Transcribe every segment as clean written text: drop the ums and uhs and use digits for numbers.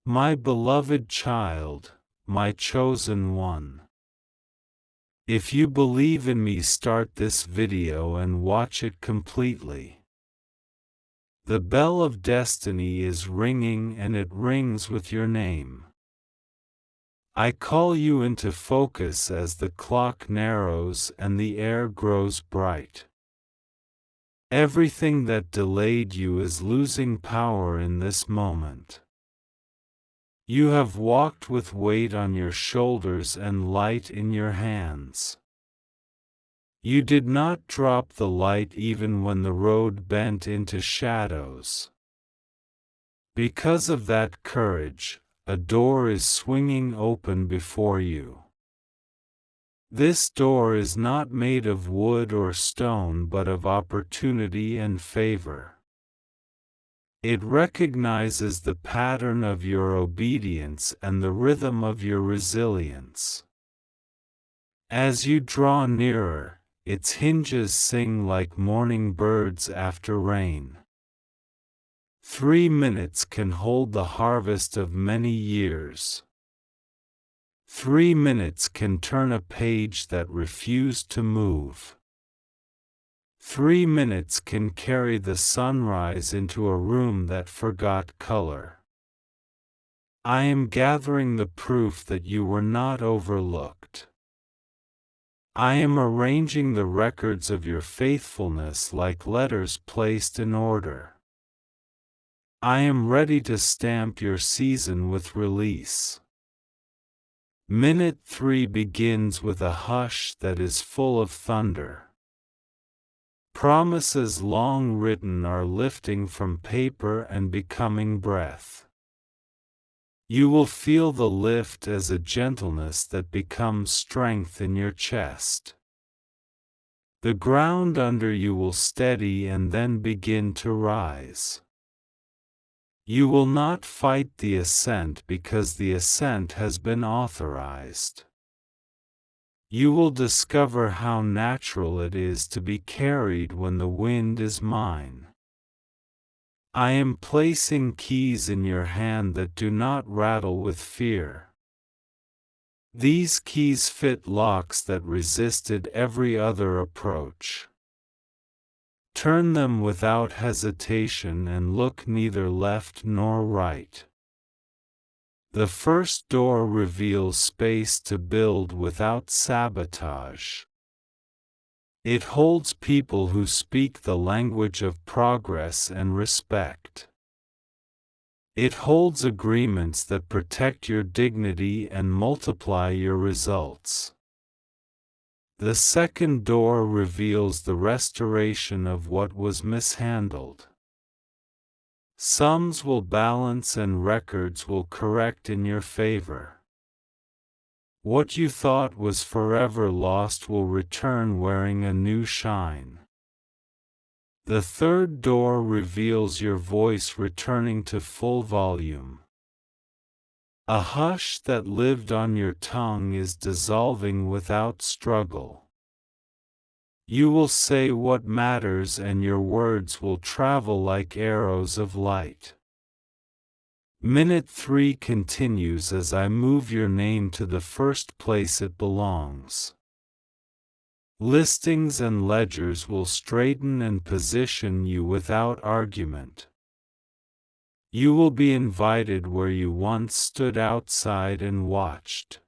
My beloved child, my chosen one. If you believe in me, start this video and watch it completely. The bell of destiny is ringing, and it rings with your name. I call you into focus as the clock narrows and the air grows bright. Everything that delayed you is losing power in this moment. You have walked with weight on your shoulders and light in your hands. You did not drop the light even when the road bent into shadows. Because of that courage, a door is swinging open before you. This door is not made of wood or stone but of opportunity and favor. It recognizes the pattern of your obedience and the rhythm of your resilience. As you draw nearer, its hinges sing like morning birds after rain. 3 minutes can hold the harvest of many years. 3 minutes can turn a page that refused to move. 3 minutes can carry the sunrise into a room that forgot color. I am gathering the proof that you were not overlooked. I am arranging the records of your faithfulness like letters placed in order. I am ready to stamp your season with release. Minute 3 begins with a hush that is full of thunder. Promises long written are lifting from paper and becoming breath. You will feel the lift as a gentleness that becomes strength in your chest. The ground under you will steady and then begin to rise. You will not fight the ascent because the ascent has been authorized. You will discover how natural it is to be carried when the wind is mine. I am placing keys in your hand that do not rattle with fear. These keys fit locks that resisted every other approach. Turn them without hesitation and look neither left nor right. The first door reveals space to build without sabotage. It holds people who speak the language of progress and respect. It holds agreements that protect your dignity and multiply your results. The second door reveals the restoration of what was mishandled. Sums will balance and records will correct in your favor. What you thought was forever lost will return wearing a new shine. The third door reveals your voice returning to full volume. A hush that lived on your tongue is dissolving without struggle. You will say what matters and your words will travel like arrows of light. Minute 3 continues as I move your name to the first place it belongs. Listings and ledgers will straighten and position you without argument. You will be invited where you once stood outside and watched.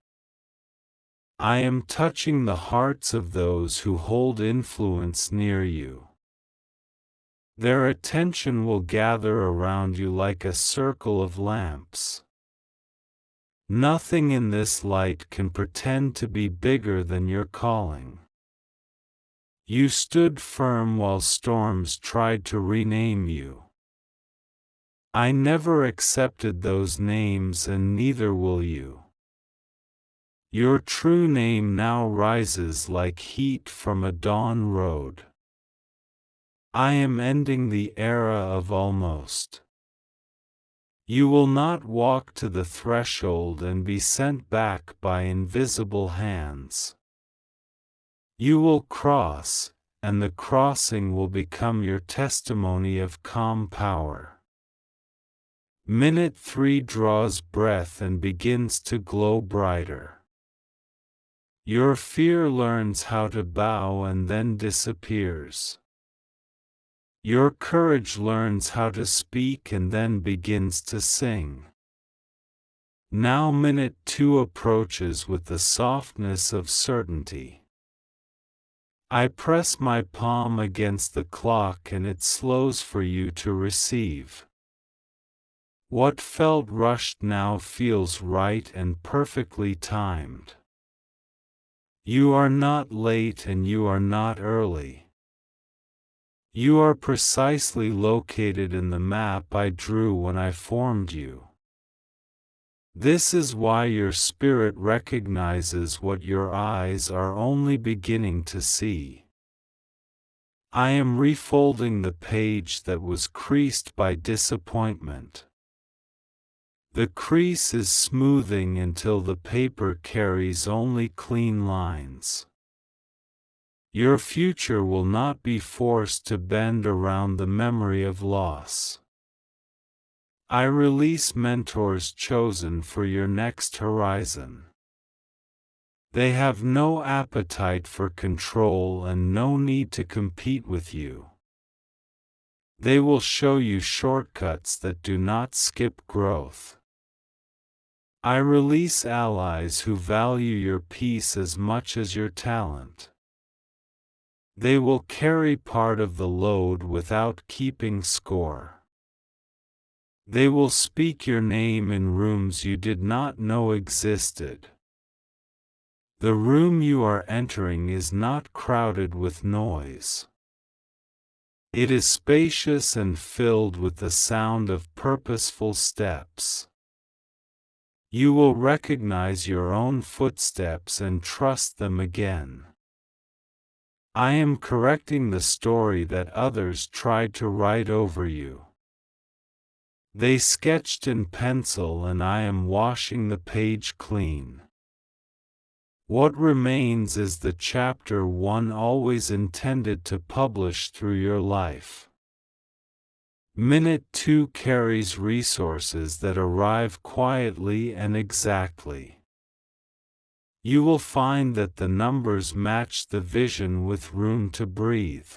I am touching the hearts of those who hold influence near you. Their attention will gather around you like a circle of lamps. Nothing in this light can pretend to be bigger than your calling. You stood firm while storms tried to rename you. I never accepted those names and neither will you. Your true name now rises like heat from a dawn road. I am ending the era of almost. You will not walk to the threshold and be sent back by invisible hands. You will cross, and the crossing will become your testimony of calm power. Minute 3 draws breath and begins to glow brighter. Your fear learns how to bow and then disappears. Your courage learns how to speak and then begins to sing. Now minute 2 approaches with the softness of certainty. I press my palm against the clock and it slows for you to receive. What felt rushed now feels right and perfectly timed. You are not late and you are not early. You are precisely located in the map I drew when I formed you. This is why your spirit recognizes what your eyes are only beginning to see. I am refolding the page that was creased by disappointment. The crease is smoothing until the paper carries only clean lines. Your future will not be forced to bend around the memory of loss. I release mentors chosen for your next horizon. They have no appetite for control and no need to compete with you. They will show you shortcuts that do not skip growth. I release allies who value your peace as much as your talent. They will carry part of the load without keeping score. They will speak your name in rooms you did not know existed. The room you are entering is not crowded with noise. It is spacious and filled with the sound of purposeful steps. You will recognize your own footsteps and trust them again. I am correcting the story that others tried to write over you. They sketched in pencil and I am washing the page clean. What remains is the chapter one always intended to publish through your life. Minute 2 carries resources that arrive quietly and exactly. You will find that the numbers match the vision with room to breathe.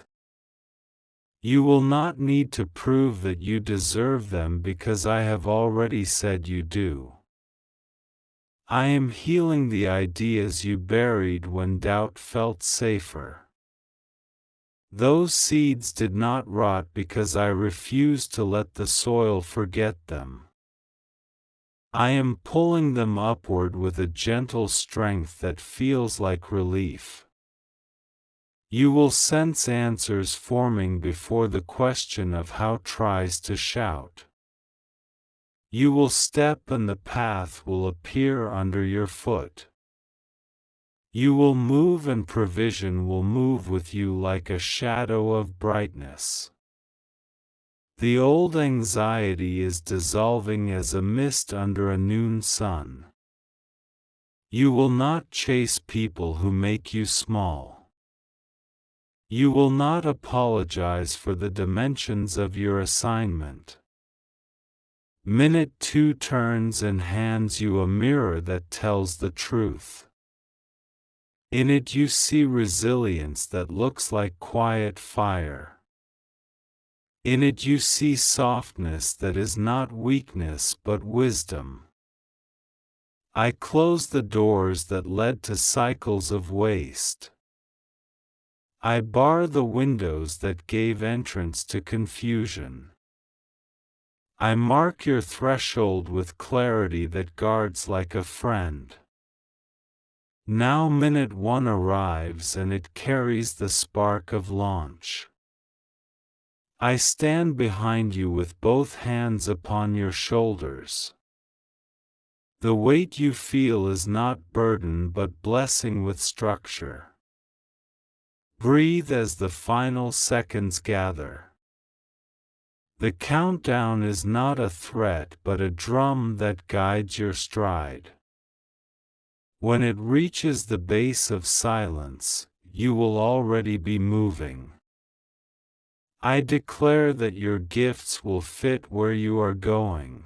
You will not need to prove that you deserve them because I have already said you do. I am healing the ideas you buried when doubt felt safer. Those seeds did not rot because I refused to let the soil forget them. I am pulling them upward with a gentle strength that feels like relief. You will sense answers forming before the question of how tries to shout. You will step and the path will appear under your foot. You will move and provision will move with you like a shadow of brightness. The old anxiety is dissolving as a mist under a noon sun. You will not chase people who make you small. You will not apologize for the dimensions of your assignment. Minute 2 turns and hands you a mirror that tells the truth. In it you see resilience that looks like quiet fire. In it you see softness that is not weakness but wisdom. I close the doors that led to cycles of waste. I bar the windows that gave entrance to confusion. I mark your threshold with clarity that guards like a friend. Now minute 1 arrives and it carries the spark of launch. I stand behind you with both hands upon your shoulders. The weight you feel is not burden but blessing with structure. Breathe as the final seconds gather. The countdown is not a threat but a drum that guides your stride. When it reaches the base of silence, you will already be moving. I declare that your gifts will fit where you are going.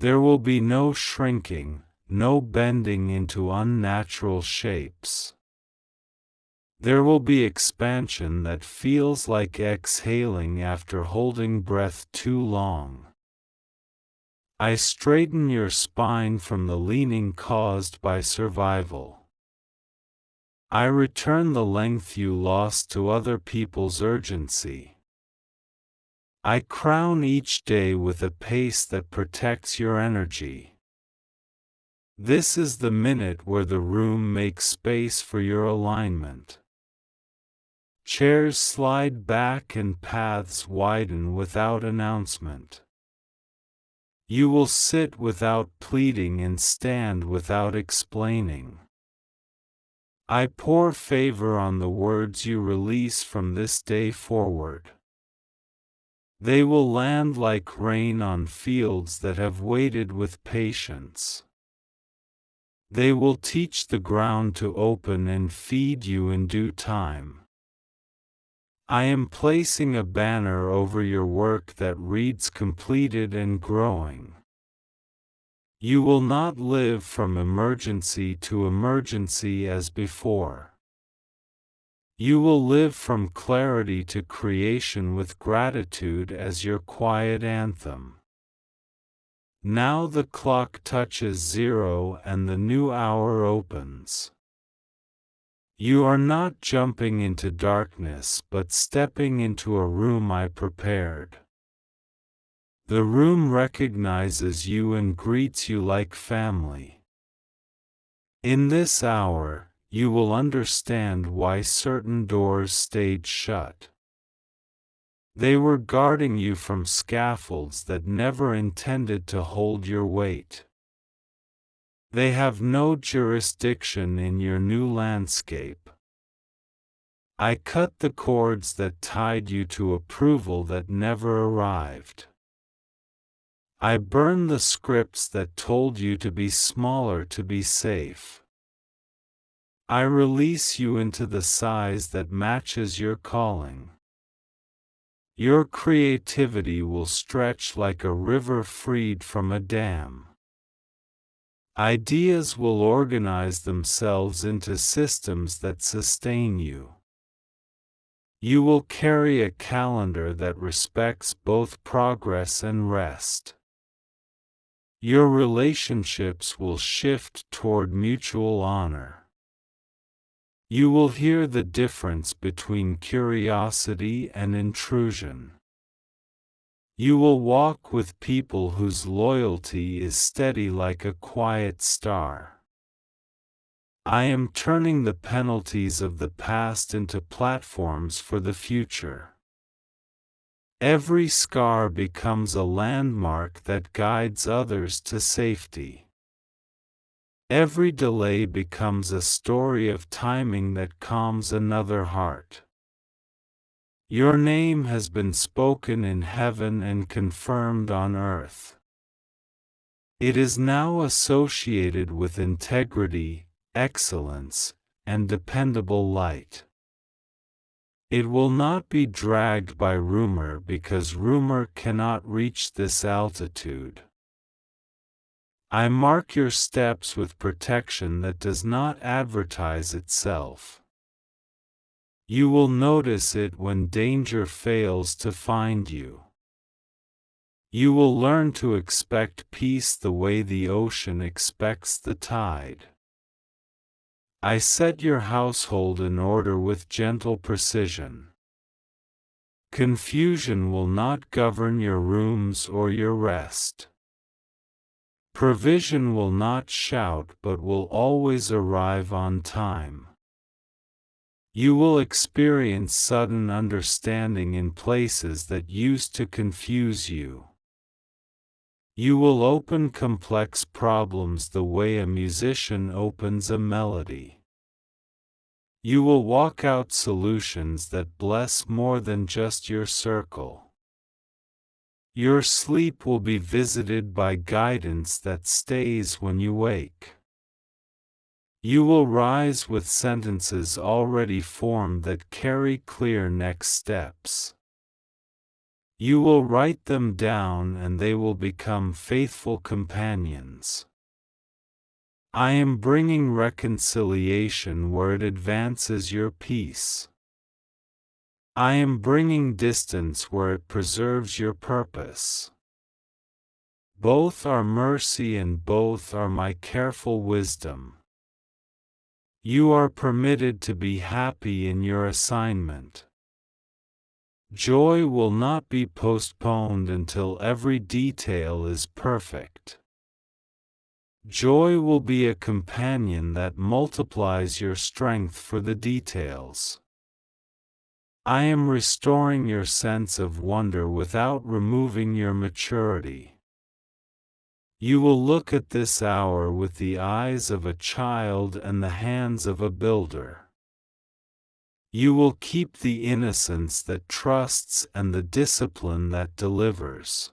There will be no shrinking, no bending into unnatural shapes. There will be expansion that feels like exhaling after holding breath too long. I straighten your spine from the leaning caused by survival. I return the length you lost to other people's urgency. I crown each day with a pace that protects your energy. This is the minute where the room makes space for your alignment. Chairs slide back and paths widen without announcement. You will sit without pleading and stand without explaining. I pour favor on the words you release from this day forward. They will land like rain on fields that have waited with patience. They will teach the ground to open and feed you in due time. I am placing a banner over your work that reads completed and growing. You will not live from emergency to emergency as before. You will live from clarity to creation with gratitude as your quiet anthem. Now the clock touches 0 and the new hour opens. You are not jumping into darkness but stepping into a room I prepared. The room recognizes you and greets you like family. In this hour, you will understand why certain doors stayed shut. They were guarding you from scaffolds that never intended to hold your weight. They have no jurisdiction in your new landscape. I cut the cords that tied you to approval that never arrived. I burn the scripts that told you to be smaller to be safe. I release you into the size that matches your calling. Your creativity will stretch like a river freed from a dam. Ideas will organize themselves into systems that sustain you. You will carry a calendar that respects both progress and rest. Your relationships will shift toward mutual honor. You will hear the difference between curiosity and intrusion. You will walk with people whose loyalty is steady like a quiet star. I am turning the penalties of the past into platforms for the future. Every scar becomes a landmark that guides others to safety. Every delay becomes a story of timing that calms another heart. Your name has been spoken in heaven and confirmed on earth. It is now associated with integrity, excellence, and dependable light. It will not be dragged by rumor because rumor cannot reach this altitude. I mark your steps with protection that does not advertise itself. You will notice it when danger fails to find you. You will learn to expect peace the way the ocean expects the tide. I set your household in order with gentle precision. Confusion will not govern your rooms or your rest. Provision will not shout but will always arrive on time. You will experience sudden understanding in places that used to confuse you. You will open complex problems the way a musician opens a melody. You will walk out solutions that bless more than just your circle. Your sleep will be visited by guidance that stays when you wake. You will rise with sentences already formed that carry clear next steps. You will write them down and they will become faithful companions. I am bringing reconciliation where it advances your peace. I am bringing distance where it preserves your purpose. Both are mercy and both are my careful wisdom. You are permitted to be happy in your assignment. Joy will not be postponed until every detail is perfect. Joy will be a companion that multiplies your strength for the details. I am restoring your sense of wonder without removing your maturity. You will look at this hour with the eyes of a child and the hands of a builder. You will keep the innocence that trusts and the discipline that delivers.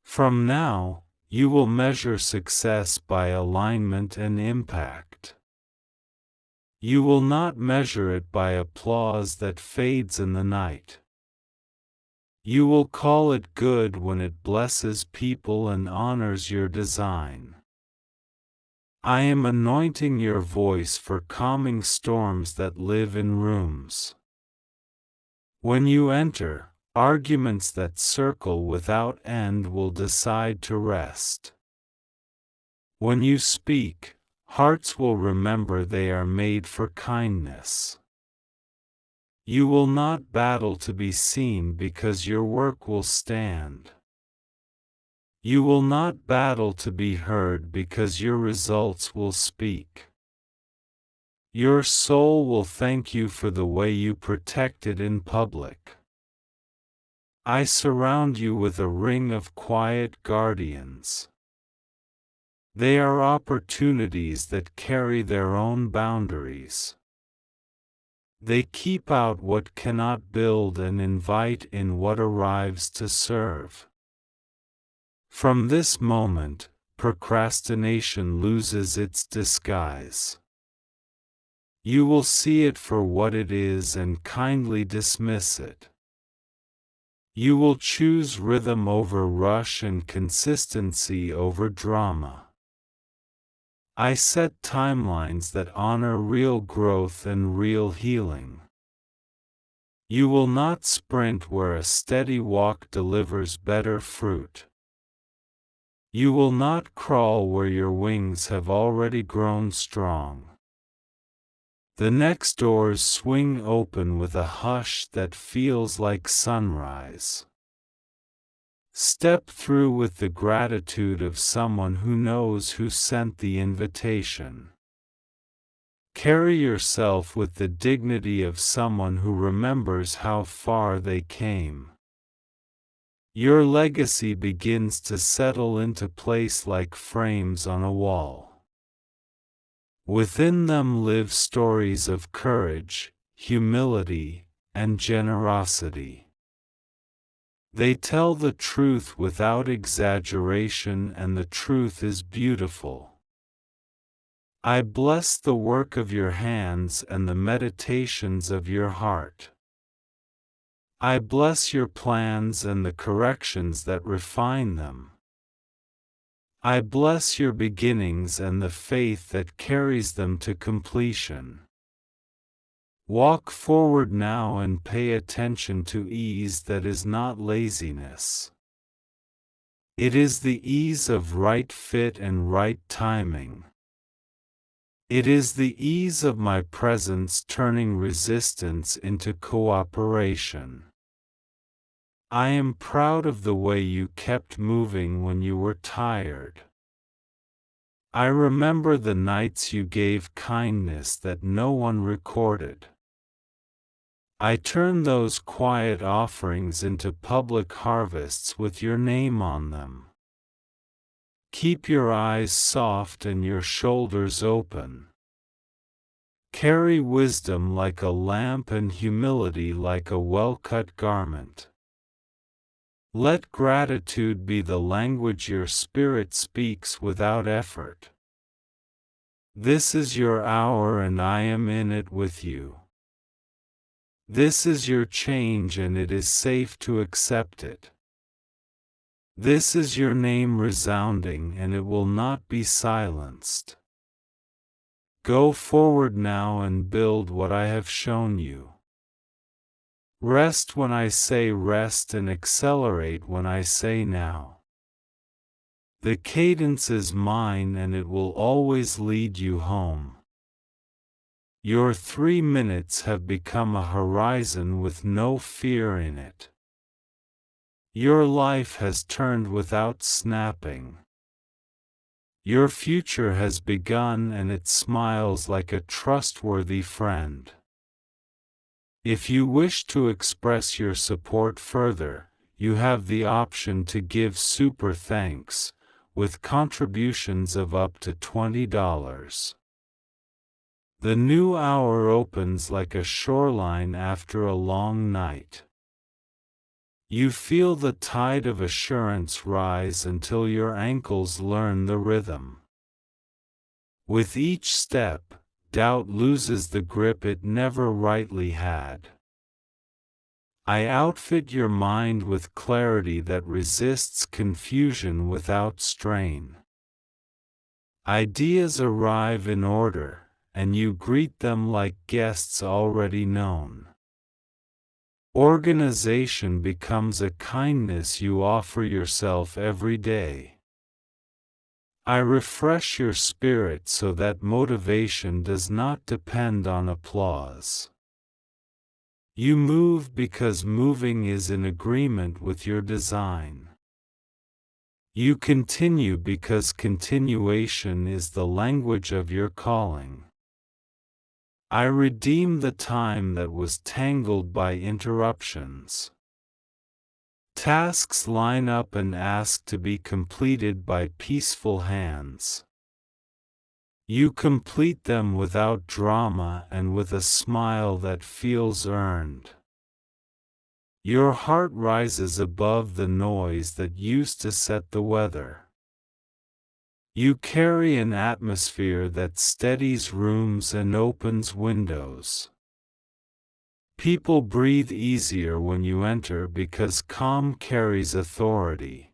From now, you will measure success by alignment and impact. You will not measure it by applause that fades in the night. You will call it good when it blesses people and honors your design. I am anointing your voice for calming storms that live in rooms. When you enter, arguments that circle without end will decide to rest. When you speak, hearts will remember they are made for kindness. You will not battle to be seen because your work will stand. You will not battle to be heard because your results will speak. Your soul will thank you for the way you protect it in public. I surround you with a ring of quiet guardians. They are opportunities that carry their own boundaries. They keep out what cannot build and invite in what arrives to serve. From this moment, procrastination loses its disguise. You will see it for what it is and kindly dismiss it. You will choose rhythm over rush and consistency over drama. I set timelines that honor real growth and real healing. You will not sprint where a steady walk delivers better fruit. You will not crawl where your wings have already grown strong. The next doors swing open with a hush that feels like sunrise. Step through with the gratitude of someone who knows who sent the invitation. Carry yourself with the dignity of someone who remembers how far they came. Your legacy begins to settle into place like frames on a wall. Within them live stories of courage, humility, and generosity. They tell the truth without exaggeration, and the truth is beautiful. I bless the work of your hands and the meditations of your heart. I bless your plans and the corrections that refine them. I bless your beginnings and the faith that carries them to completion. Walk forward now and pay attention to ease that is not laziness. It is the ease of right fit and right timing. It is the ease of my presence turning resistance into cooperation. I am proud of the way you kept moving when you were tired. I remember the nights you gave kindness that no one recorded. I turn those quiet offerings into public harvests with your name on them. Keep your eyes soft and your shoulders open. Carry wisdom like a lamp and humility like a well-cut garment. Let gratitude be the language your spirit speaks without effort. This is your hour and I am in it with you. This is your change and it is safe to accept it. This is your name resounding and it will not be silenced. Go forward now and build what I have shown you. Rest when I say rest and accelerate when I say now. The cadence is mine and it will always lead you home. Your 3 minutes have become a horizon with no fear in it. Your life has turned without snapping. Your future has begun and it smiles like a trustworthy friend. If you wish to express your support further, you have the option to give super thanks, with contributions of up to $20. The new hour opens like a shoreline after a long night. You feel the tide of assurance rise until your ankles learn the rhythm. With each step, doubt loses the grip it never rightly had. I outfit your mind with clarity that resists confusion without strain. Ideas arrive in order, and you greet them like guests already known. Organization becomes a kindness you offer yourself every day. I refresh your spirit so that motivation does not depend on applause. You move because moving is in agreement with your design. You continue because continuation is the language of your calling. I redeem the time that was tangled by interruptions. Tasks line up and ask to be completed by peaceful hands. You complete them without drama and with a smile that feels earned. Your heart rises above the noise that used to set the weather. You carry an atmosphere that steadies rooms and opens windows. People breathe easier when you enter because calm carries authority.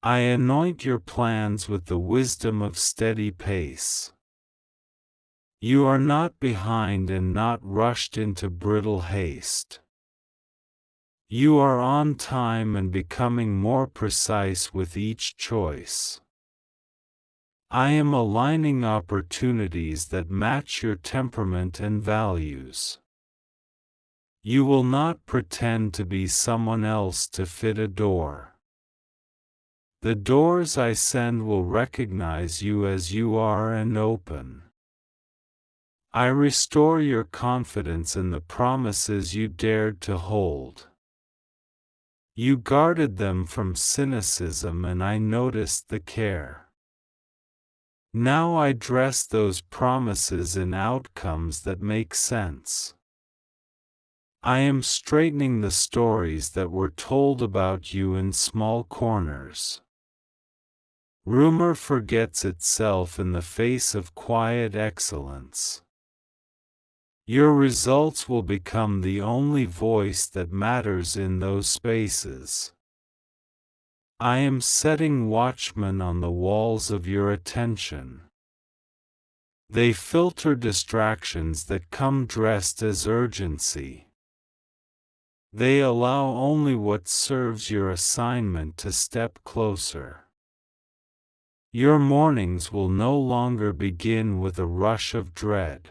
I anoint your plans with the wisdom of steady pace. You are not behind and not rushed into brittle haste. You are on time and becoming more precise with each choice. I am aligning opportunities that match your temperament and values. You will not pretend to be someone else to fit a door. The doors I send will recognize you as you are and open. I restore your confidence in the promises you dared to hold. You guarded them from cynicism and I noticed the care. Now I dress those promises in outcomes that make sense. I am straightening the stories that were told about you in small corners. Rumor forgets itself in the face of quiet excellence. Your results will become the only voice that matters in those spaces. I am setting watchmen on the walls of your attention. They filter distractions that come dressed as urgency. They allow only what serves your assignment to step closer. Your mornings will no longer begin with a rush of dread.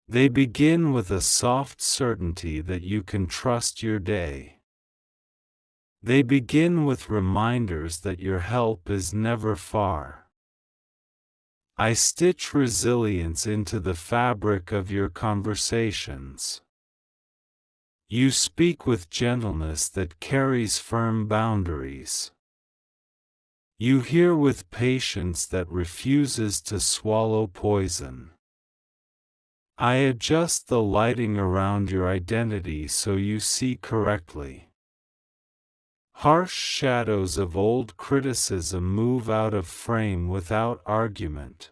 They begin with a soft certainty that you can trust your day. They begin with reminders that your help is never far. I stitch resilience into the fabric of your conversations. You speak with gentleness that carries firm boundaries. You hear with patience that refuses to swallow poison. I adjust the lighting around your identity so you see correctly. Harsh shadows of old criticism move out of frame without argument.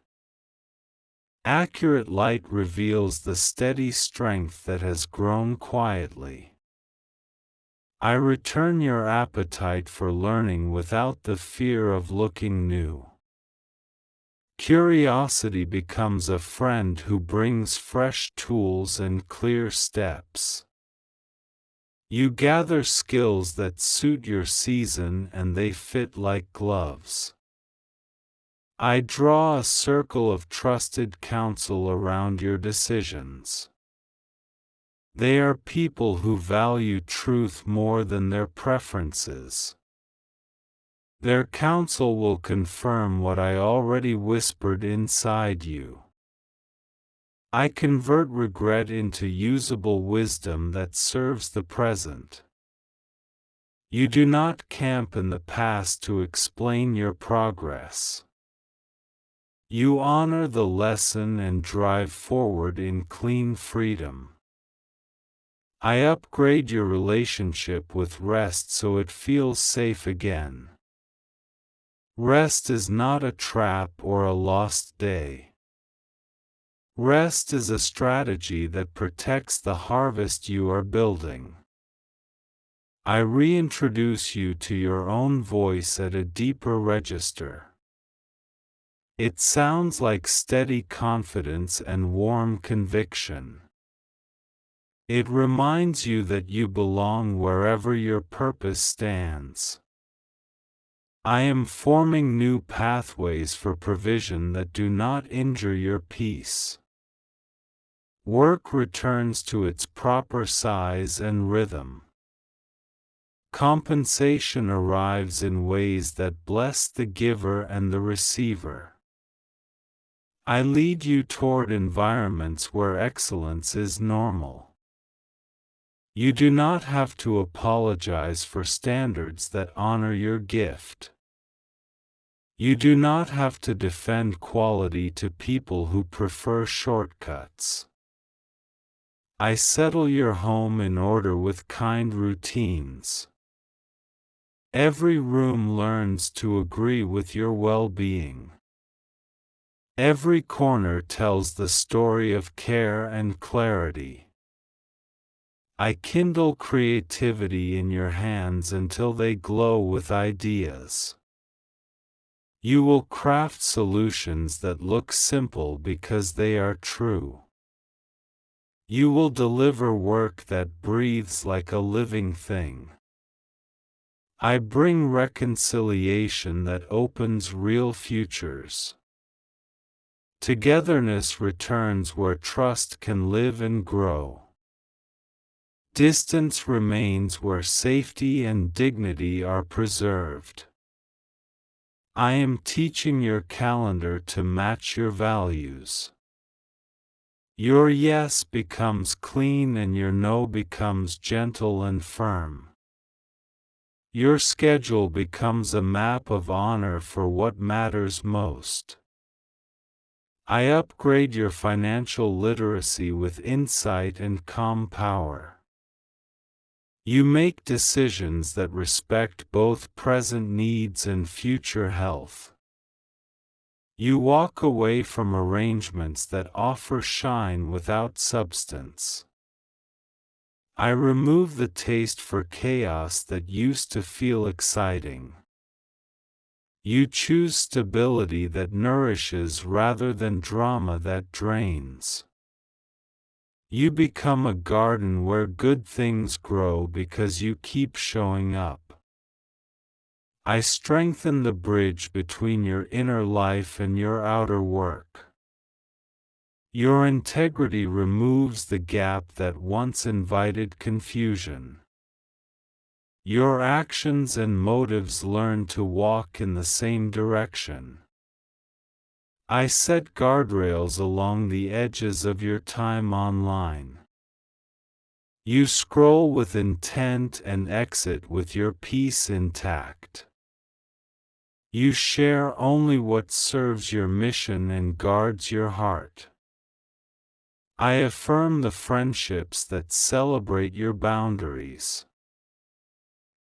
Accurate light reveals the steady strength that has grown quietly. I return your appetite for learning without the fear of looking new. Curiosity becomes a friend who brings fresh tools and clear steps. You gather skills that suit your season and they fit like gloves. I draw a circle of trusted counsel around your decisions. They are people who value truth more than their preferences. Their counsel will confirm what I already whispered inside you. I convert regret into usable wisdom that serves the present. You do not camp in the past to explain your progress. You honor the lesson and drive forward in clean freedom. I upgrade your relationship with rest so it feels safe again. Rest is not a trap or a lost day. Rest is a strategy that protects the harvest you are building. I reintroduce you to your own voice at a deeper register. It sounds like steady confidence and warm conviction. It reminds you that you belong wherever your purpose stands. I am forming new pathways for provision that do not injure your peace. Work returns to its proper size and rhythm. Compensation arrives in ways that bless the giver and the receiver. I lead you toward environments where excellence is normal. You do not have to apologize for standards that honor your gift. You do not have to defend quality to people who prefer shortcuts. I settle your home in order with kind routines. Every room learns to agree with your well-being. Every corner tells the story of care and clarity. I kindle creativity in your hands until they glow with ideas. You will craft solutions that look simple because they are true. You will deliver work that breathes like a living thing. I bring reconciliation that opens real futures. Togetherness returns where trust can live and grow. Distance remains where safety and dignity are preserved. I am teaching your calendar to match your values. Your yes becomes clean and your no becomes gentle and firm. Your schedule becomes a map of honor for what matters most. I upgrade your financial literacy with insight and calm power. You make decisions that respect both present needs and future health. You walk away from arrangements that offer shine without substance. I remove the taste for chaos that used to feel exciting. You choose stability that nourishes rather than drama that drains. You become a garden where good things grow because you keep showing up. I strengthen the bridge between your inner life and your outer work. Your integrity removes the gap that once invited confusion. Your actions and motives learn to walk in the same direction. I set guardrails along the edges of your time online. You scroll with intent and exit with your peace intact. You share only what serves your mission and guards your heart. I affirm the friendships that celebrate your boundaries.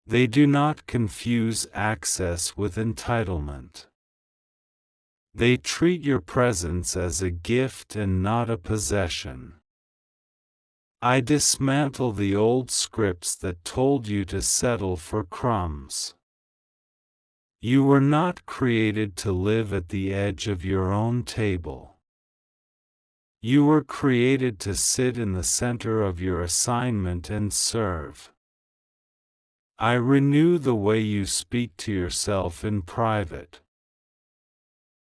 They do not confuse access with entitlement. They treat your presence as a gift and not a possession. I dismantle the old scripts that told you to settle for crumbs. You were not created to live at the edge of your own table. You were created to sit in the center of your assignment and serve. I renew the way you speak to yourself in private.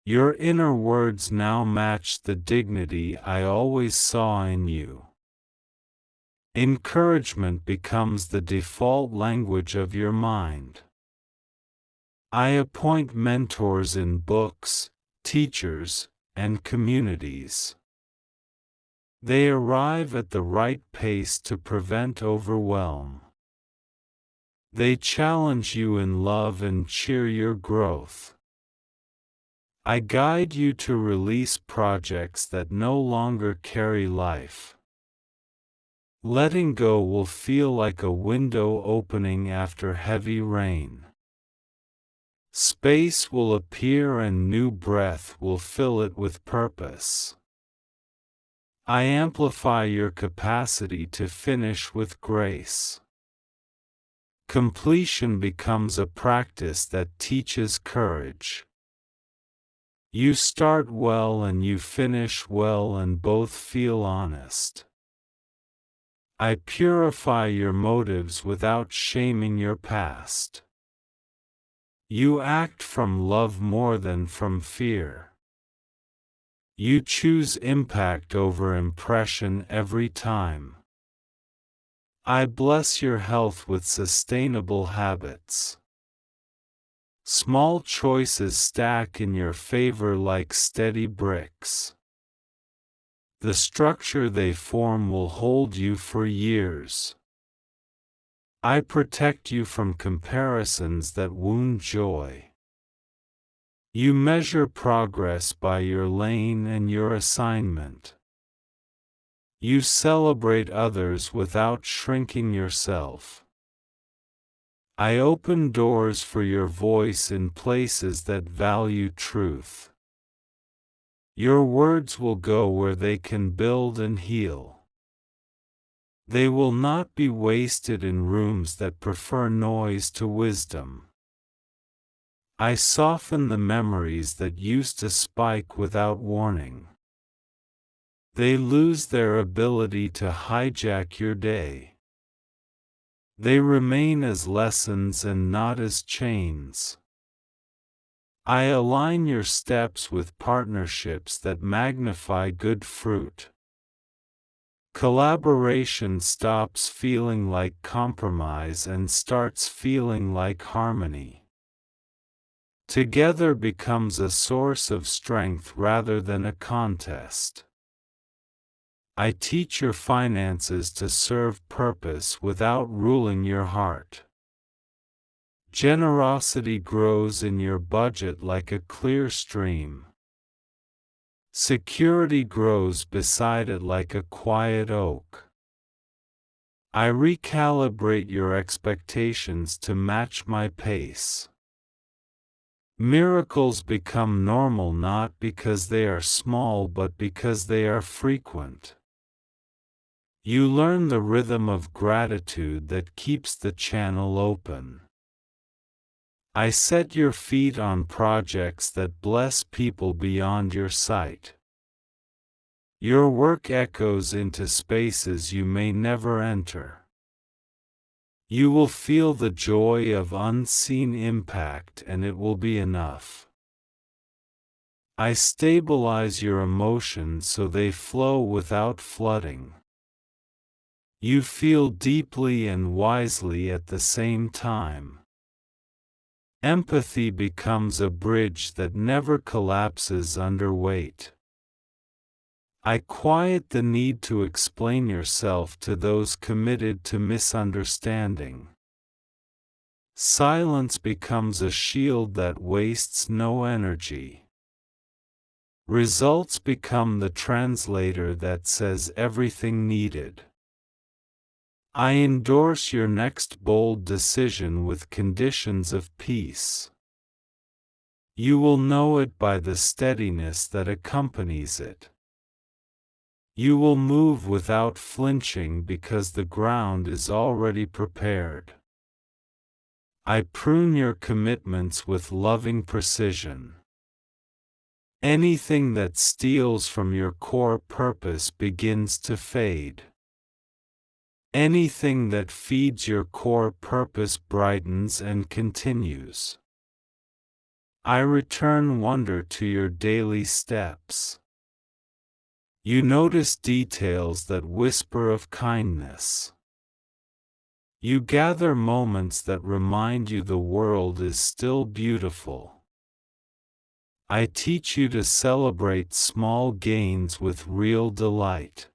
Your inner words now match the dignity I always saw in you. Encouragement becomes the default language of your mind. I appoint mentors in books, teachers, and communities. They arrive at the right pace to prevent overwhelm. They challenge you in love and cheer your growth. I guide you to release projects that no longer carry life. Letting go will feel like a window opening after heavy rain. Space will appear and new breath will fill it with purpose. I amplify your capacity to finish with grace. Completion becomes a practice that teaches courage. You start well and you finish well and both feel honest. I purify your motives without shaming your past. You act from love more than from fear. You choose impact over impression every time. I bless your health with sustainable habits. Small choices stack in your favor like steady bricks. The structure they form will hold you for years. I protect you from comparisons that wound joy. You measure progress by your lane and your assignment. You celebrate others without shrinking yourself. I open doors for your voice in places that value truth. Your words will go where they can build and heal. They will not be wasted in rooms that prefer noise to wisdom. I soften the memories that used to spike without warning. They lose their ability to hijack your day. They remain as lessons and not as chains. I align your steps with partnerships that magnify good fruit. Collaboration stops feeling like compromise and starts feeling like harmony. Together becomes a source of strength rather than a contest. I teach your finances to serve purpose without ruling your heart. Generosity grows in your budget like a clear stream. Security grows beside it like a quiet oak. I recalibrate your expectations to match my pace. Miracles become normal not because they are small but because they are frequent. You learn the rhythm of gratitude that keeps the channel open. I set your feet on projects that bless people beyond your sight. Your work echoes into spaces you may never enter. You will feel the joy of unseen impact and it will be enough. I stabilize your emotions so they flow without flooding. You feel deeply and wisely at the same time. Empathy becomes a bridge that never collapses under weight. I quiet the need to explain yourself to those committed to misunderstanding. Silence becomes a shield that wastes no energy. Results become the translator that says everything needed. I endorse your next bold decision with conditions of peace. You will know it by the steadiness that accompanies it. You will move without flinching because the ground is already prepared. I prune your commitments with loving precision. Anything that steals from your core purpose begins to fade. Anything that feeds your core purpose brightens and continues. I return wonder to your daily steps. You notice details that whisper of kindness. You gather moments that remind you the world is still beautiful. I teach you to celebrate small gains with real delight.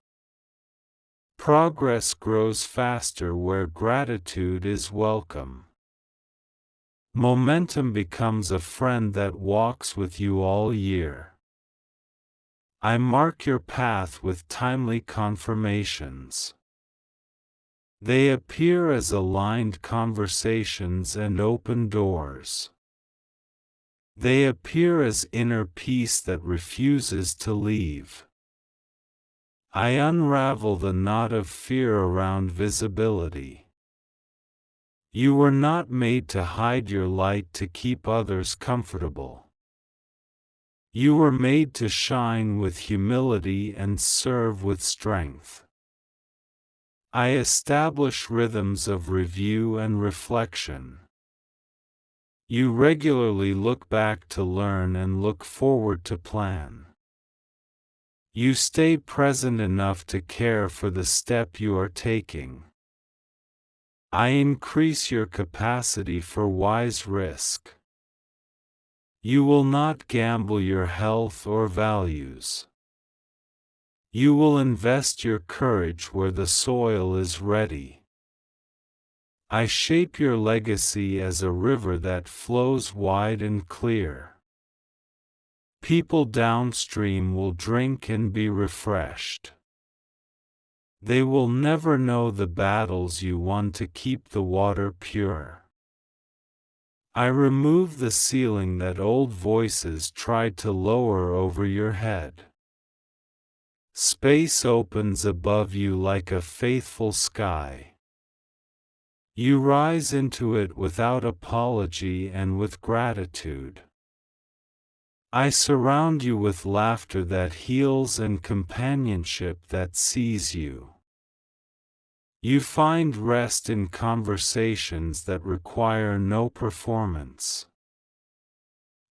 Progress grows faster where gratitude is welcome. Momentum becomes a friend that walks with you all year. I mark your path with timely confirmations. They appear as aligned conversations and open doors. They appear as inner peace that refuses to leave. I unravel the knot of fear around visibility. You were not made to hide your light to keep others comfortable. You were made to shine with humility and serve with strength. I establish rhythms of review and reflection. You regularly look back to learn and look forward to plan. You stay present enough to care for the step you are taking. I increase your capacity for wise risk. You will not gamble your health or values. You will invest your courage where the soil is ready. I shape your legacy as a river that flows wide and clear. People downstream will drink and be refreshed. They will never know the battles you won to keep the water pure. I remove the ceiling that old voices tried to lower over your head. Space opens above you like a faithful sky. You rise into it without apology and with gratitude. I surround you with laughter that heals and companionship that sees you. You find rest in conversations that require no performance.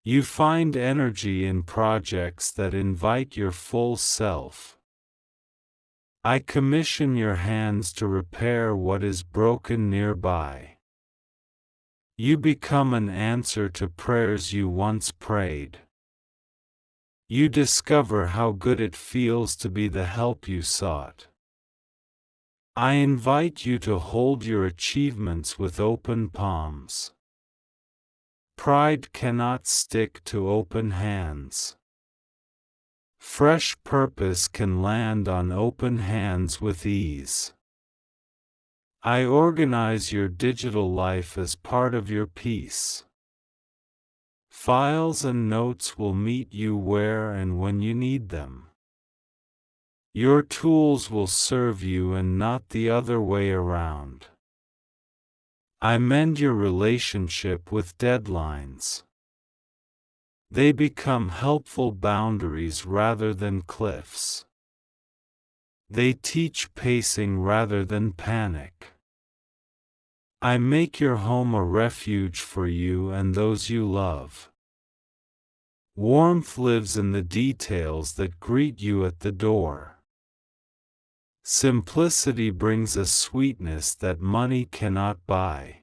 You find energy in projects that invite your full self. I commission your hands to repair what is broken nearby. You become an answer to prayers you once prayed. You discover how good it feels to be the help you sought. I invite you to hold your achievements with open palms. Pride cannot stick to open hands. Fresh purpose can land on open hands with ease. I organize your digital life as part of your peace. Files and notes will meet you where and when you need them. Your tools will serve you and not the other way around. I mend your relationship with deadlines. They become helpful boundaries rather than cliffs. They teach pacing rather than panic. I make your home a refuge for you and those you love. Warmth lives in the details that greet you at the door. Simplicity brings a sweetness that money cannot buy.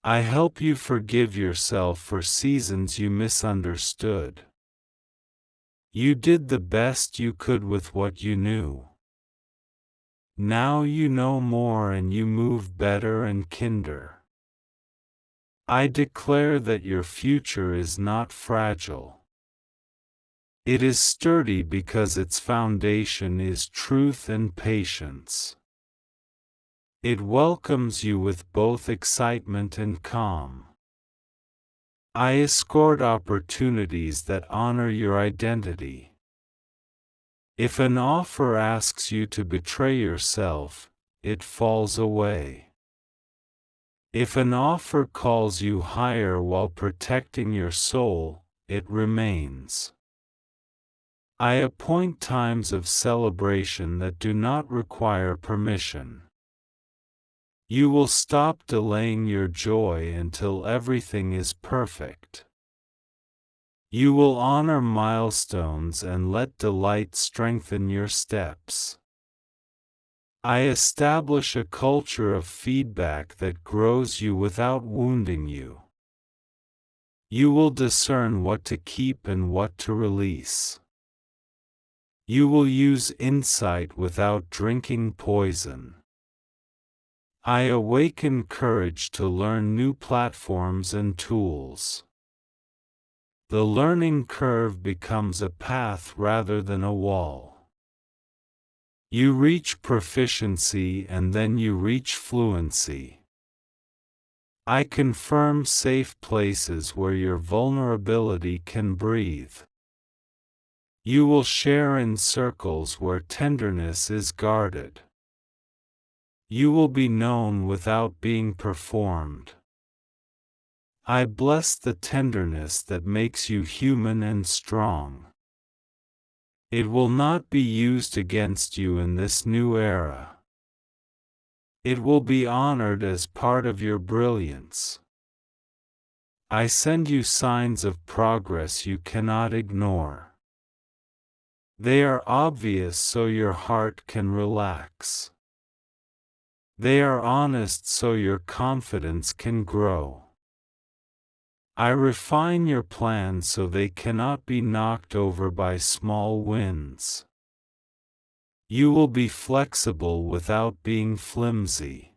I help you forgive yourself for seasons you misunderstood. You did the best you could with what you knew. Now you know more and you move better and kinder. I declare that your future is not fragile. It is sturdy because its foundation is truth and patience. It welcomes you with both excitement and calm. I escort opportunities that honor your identity. If an offer asks you to betray yourself, it falls away. If an offer calls you higher while protecting your soul, it remains. I appoint times of celebration that do not require permission. You will stop delaying your joy until everything is perfect. You will honor milestones and let delight strengthen your steps. I establish a culture of feedback that grows you without wounding you. You will discern what to keep and what to release. You will use insight without drinking poison. I awaken courage to learn new platforms and tools. The learning curve becomes a path rather than a wall. You reach proficiency and then you reach fluency. I confirm safe places where your vulnerability can breathe. You will share in circles where tenderness is guarded. You will be known without being performed. I bless the tenderness that makes you human and strong. It will not be used against you in this new era. It will be honored as part of your brilliance. I send you signs of progress you cannot ignore. They are obvious so your heart can relax. They are honest so your confidence can grow. I refine your plans so they cannot be knocked over by small winds. You will be flexible without being flimsy.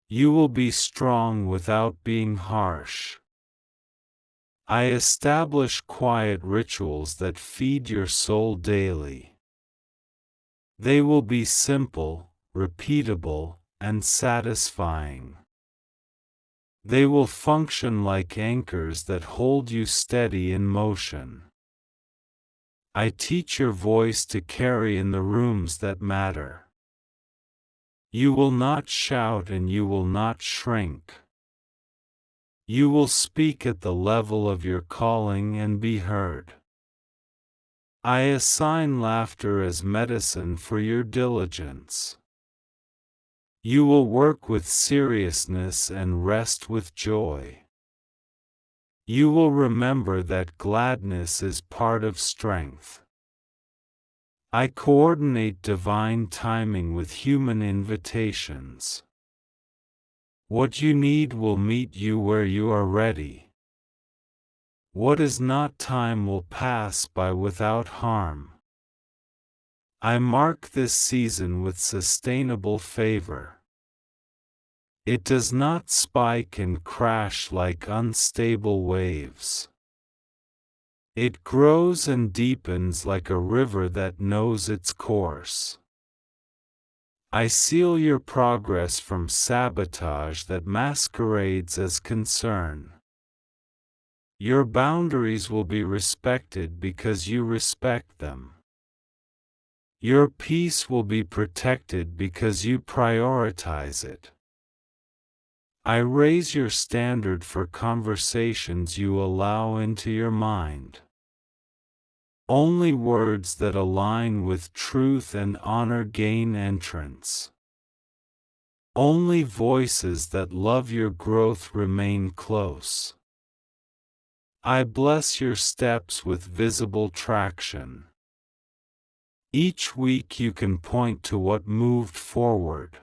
You will be strong without being harsh. I establish quiet rituals that feed your soul daily. They will be simple, repeatable, and satisfying. They will function like anchors that hold you steady in motion. I teach your voice to carry in the rooms that matter. You will not shout and you will not shrink. You will speak at the level of your calling and be heard. I assign laughter as medicine for your diligence. You will work with seriousness and rest with joy. You will remember that gladness is part of strength. I coordinate divine timing with human invitations. What you need will meet you where you are ready. What is not time will pass by without harm. I mark this season with sustainable favor. It does not spike and crash like unstable waves. It grows and deepens like a river that knows its course. I seal your progress from sabotage that masquerades as concern. Your boundaries will be respected because you respect them. Your peace will be protected because you prioritize it. I raise your standard for conversations you allow into your mind. Only words that align with truth and honor gain entrance. Only voices that love your growth remain close. I bless your steps with visible traction. Each week you can point to what moved forward.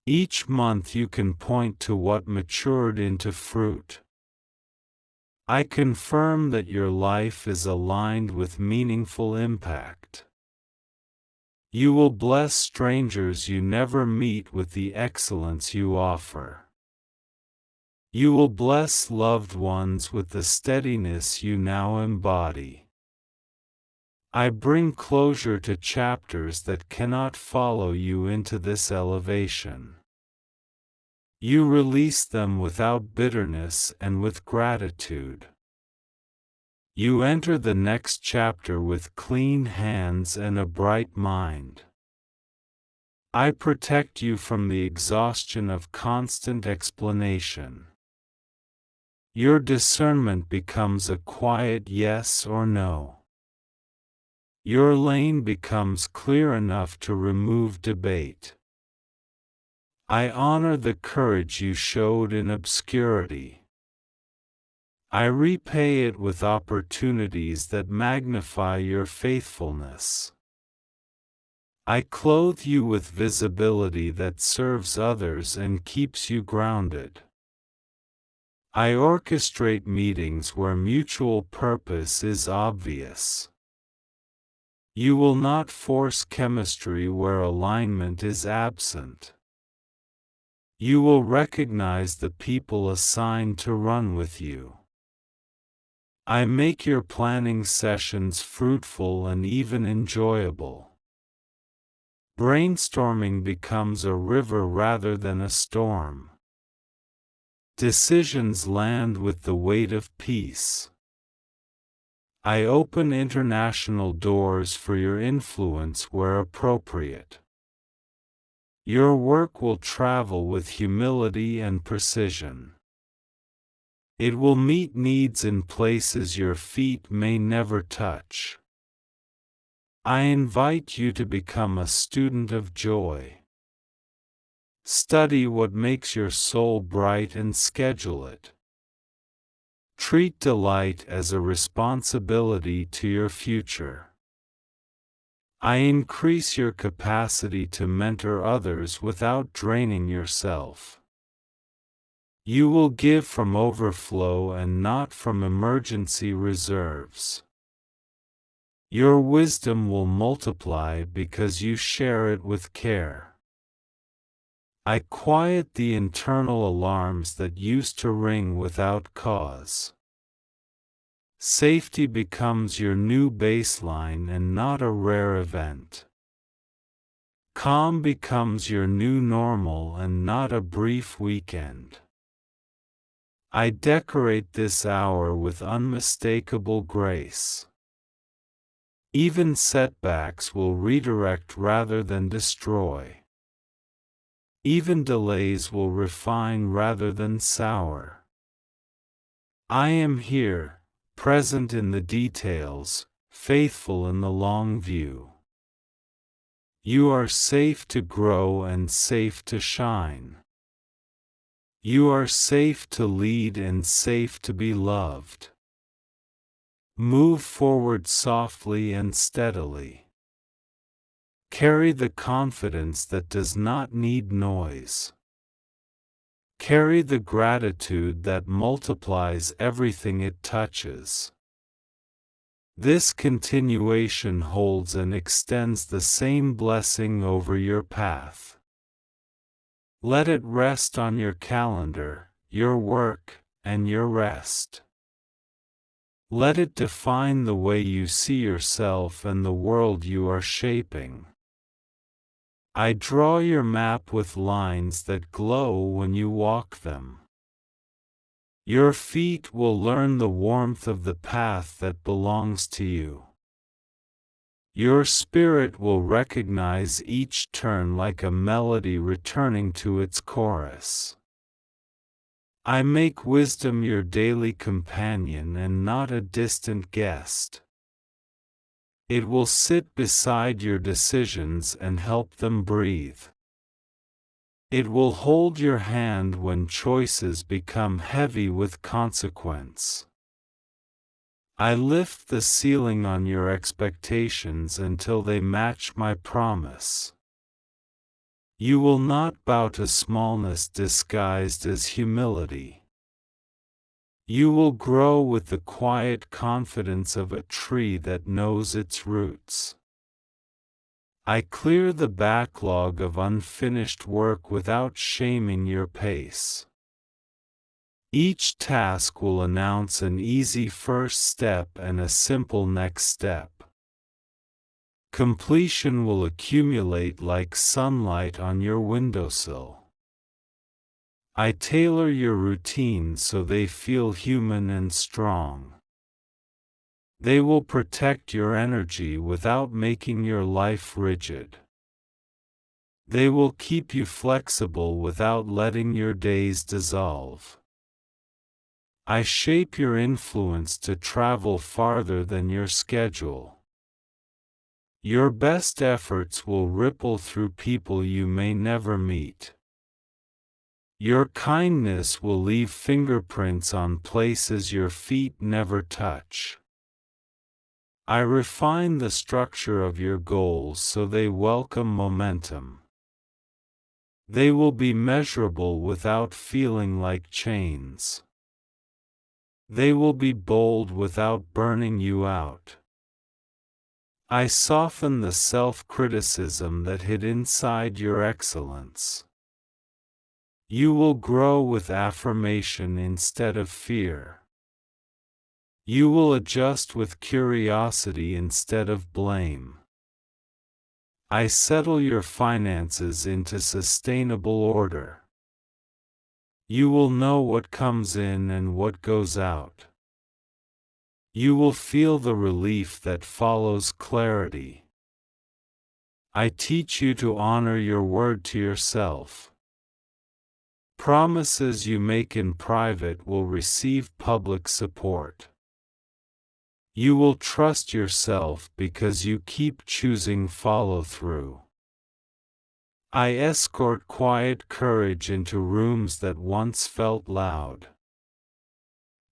Each month you can point to what matured into fruit. I confirm that your life is aligned with meaningful impact. You will bless strangers you never meet with the excellence you offer. You will bless loved ones with the steadiness you now embody. I bring closure to chapters that cannot follow you into this elevation. You release them without bitterness and with gratitude. You enter the next chapter with clean hands and a bright mind. I protect you from the exhaustion of constant explanation. Your discernment becomes a quiet yes or no. Your lane becomes clear enough to remove debate. I honor the courage you showed in obscurity. I repay it with opportunities that magnify your faithfulness. I clothe you with visibility that serves others and keeps you grounded. I orchestrate meetings where mutual purpose is obvious. You will not force chemistry where alignment is absent. You will recognize the people assigned to run with you. I make your planning sessions fruitful and even enjoyable. Brainstorming becomes a river rather than a storm. Decisions land with the weight of peace. I open international doors for your influence where appropriate. Your work will travel with humility and precision. It will meet needs in places your feet may never touch. I invite you to become a student of joy. Study what makes your soul bright and schedule it. Treat delight as a responsibility to your future. I increase your capacity to mentor others without draining yourself. You will give from overflow and not from emergency reserves. Your wisdom will multiply because you share it with care. I quiet the internal alarms that used to ring without cause. Safety becomes your new baseline and not a rare event. Calm becomes your new normal and not a brief weekend. I decorate this hour with unmistakable grace. Even setbacks will redirect rather than destroy. Even delays will refine rather than sour. I am here, present in the details, faithful in the long view. You are safe to grow and safe to shine. You are safe to lead and safe to be loved. Move forward softly and steadily. Carry the confidence that does not need noise. Carry the gratitude that multiplies everything it touches. This continuation holds and extends the same blessing over your path. Let it rest on your calendar, your work, and your rest. Let it define the way you see yourself and the world you are shaping. I draw your map with lines that glow when you walk them. Your feet will learn the warmth of the path that belongs to you. Your spirit will recognize each turn like a melody returning to its chorus. I make wisdom your daily companion and not a distant guest. It will sit beside your decisions and help them breathe. It will hold your hand when choices become heavy with consequence. I lift the ceiling on your expectations until they match my promise. You will not bow to smallness disguised as humility. You will grow with the quiet confidence of a tree that knows its roots. I clear the backlog of unfinished work without shaming your pace. Each task will announce an easy first step and a simple next step. Completion will accumulate like sunlight on your windowsill. I tailor your routines so they feel human and strong. They will protect your energy without making your life rigid. They will keep you flexible without letting your days dissolve. I shape your influence to travel farther than your schedule. Your best efforts will ripple through people you may never meet. Your kindness will leave fingerprints on places your feet never touch. I refine the structure of your goals so they welcome momentum. They will be measurable without feeling like chains. They will be bold without burning you out. I soften the self-criticism that hid inside your excellence. You will grow with affirmation instead of fear. You will adjust with curiosity instead of blame. I settle your finances into sustainable order. You will know what comes in and what goes out. You will feel the relief that follows clarity. I teach you to honor your word to yourself. Promises you make in private will receive public support. You will trust yourself because you keep choosing follow-through. I escort quiet courage into rooms that once felt loud.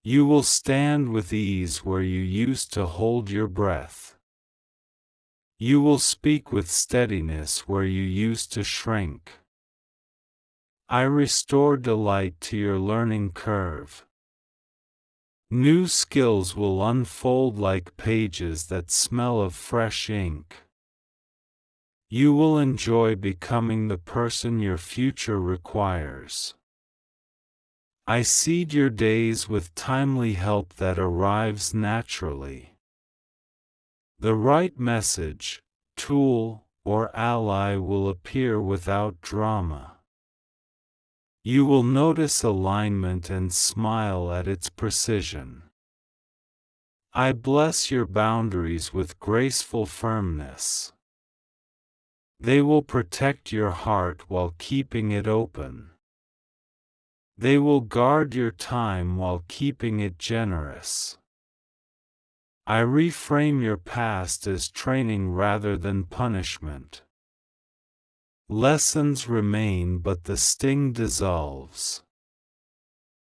You will stand with ease where you used to hold your breath. You will speak with steadiness where you used to shrink. I restore delight to your learning curve. New skills will unfold like pages that smell of fresh ink. You will enjoy becoming the person your future requires. I seed your days with timely help that arrives naturally. The right message, tool, or ally will appear without drama. You will notice alignment and smile at its precision. I bless your boundaries with graceful firmness. They will protect your heart while keeping it open. They will guard your time while keeping it generous. I reframe your past as training rather than punishment. Lessons remain but the sting dissolves.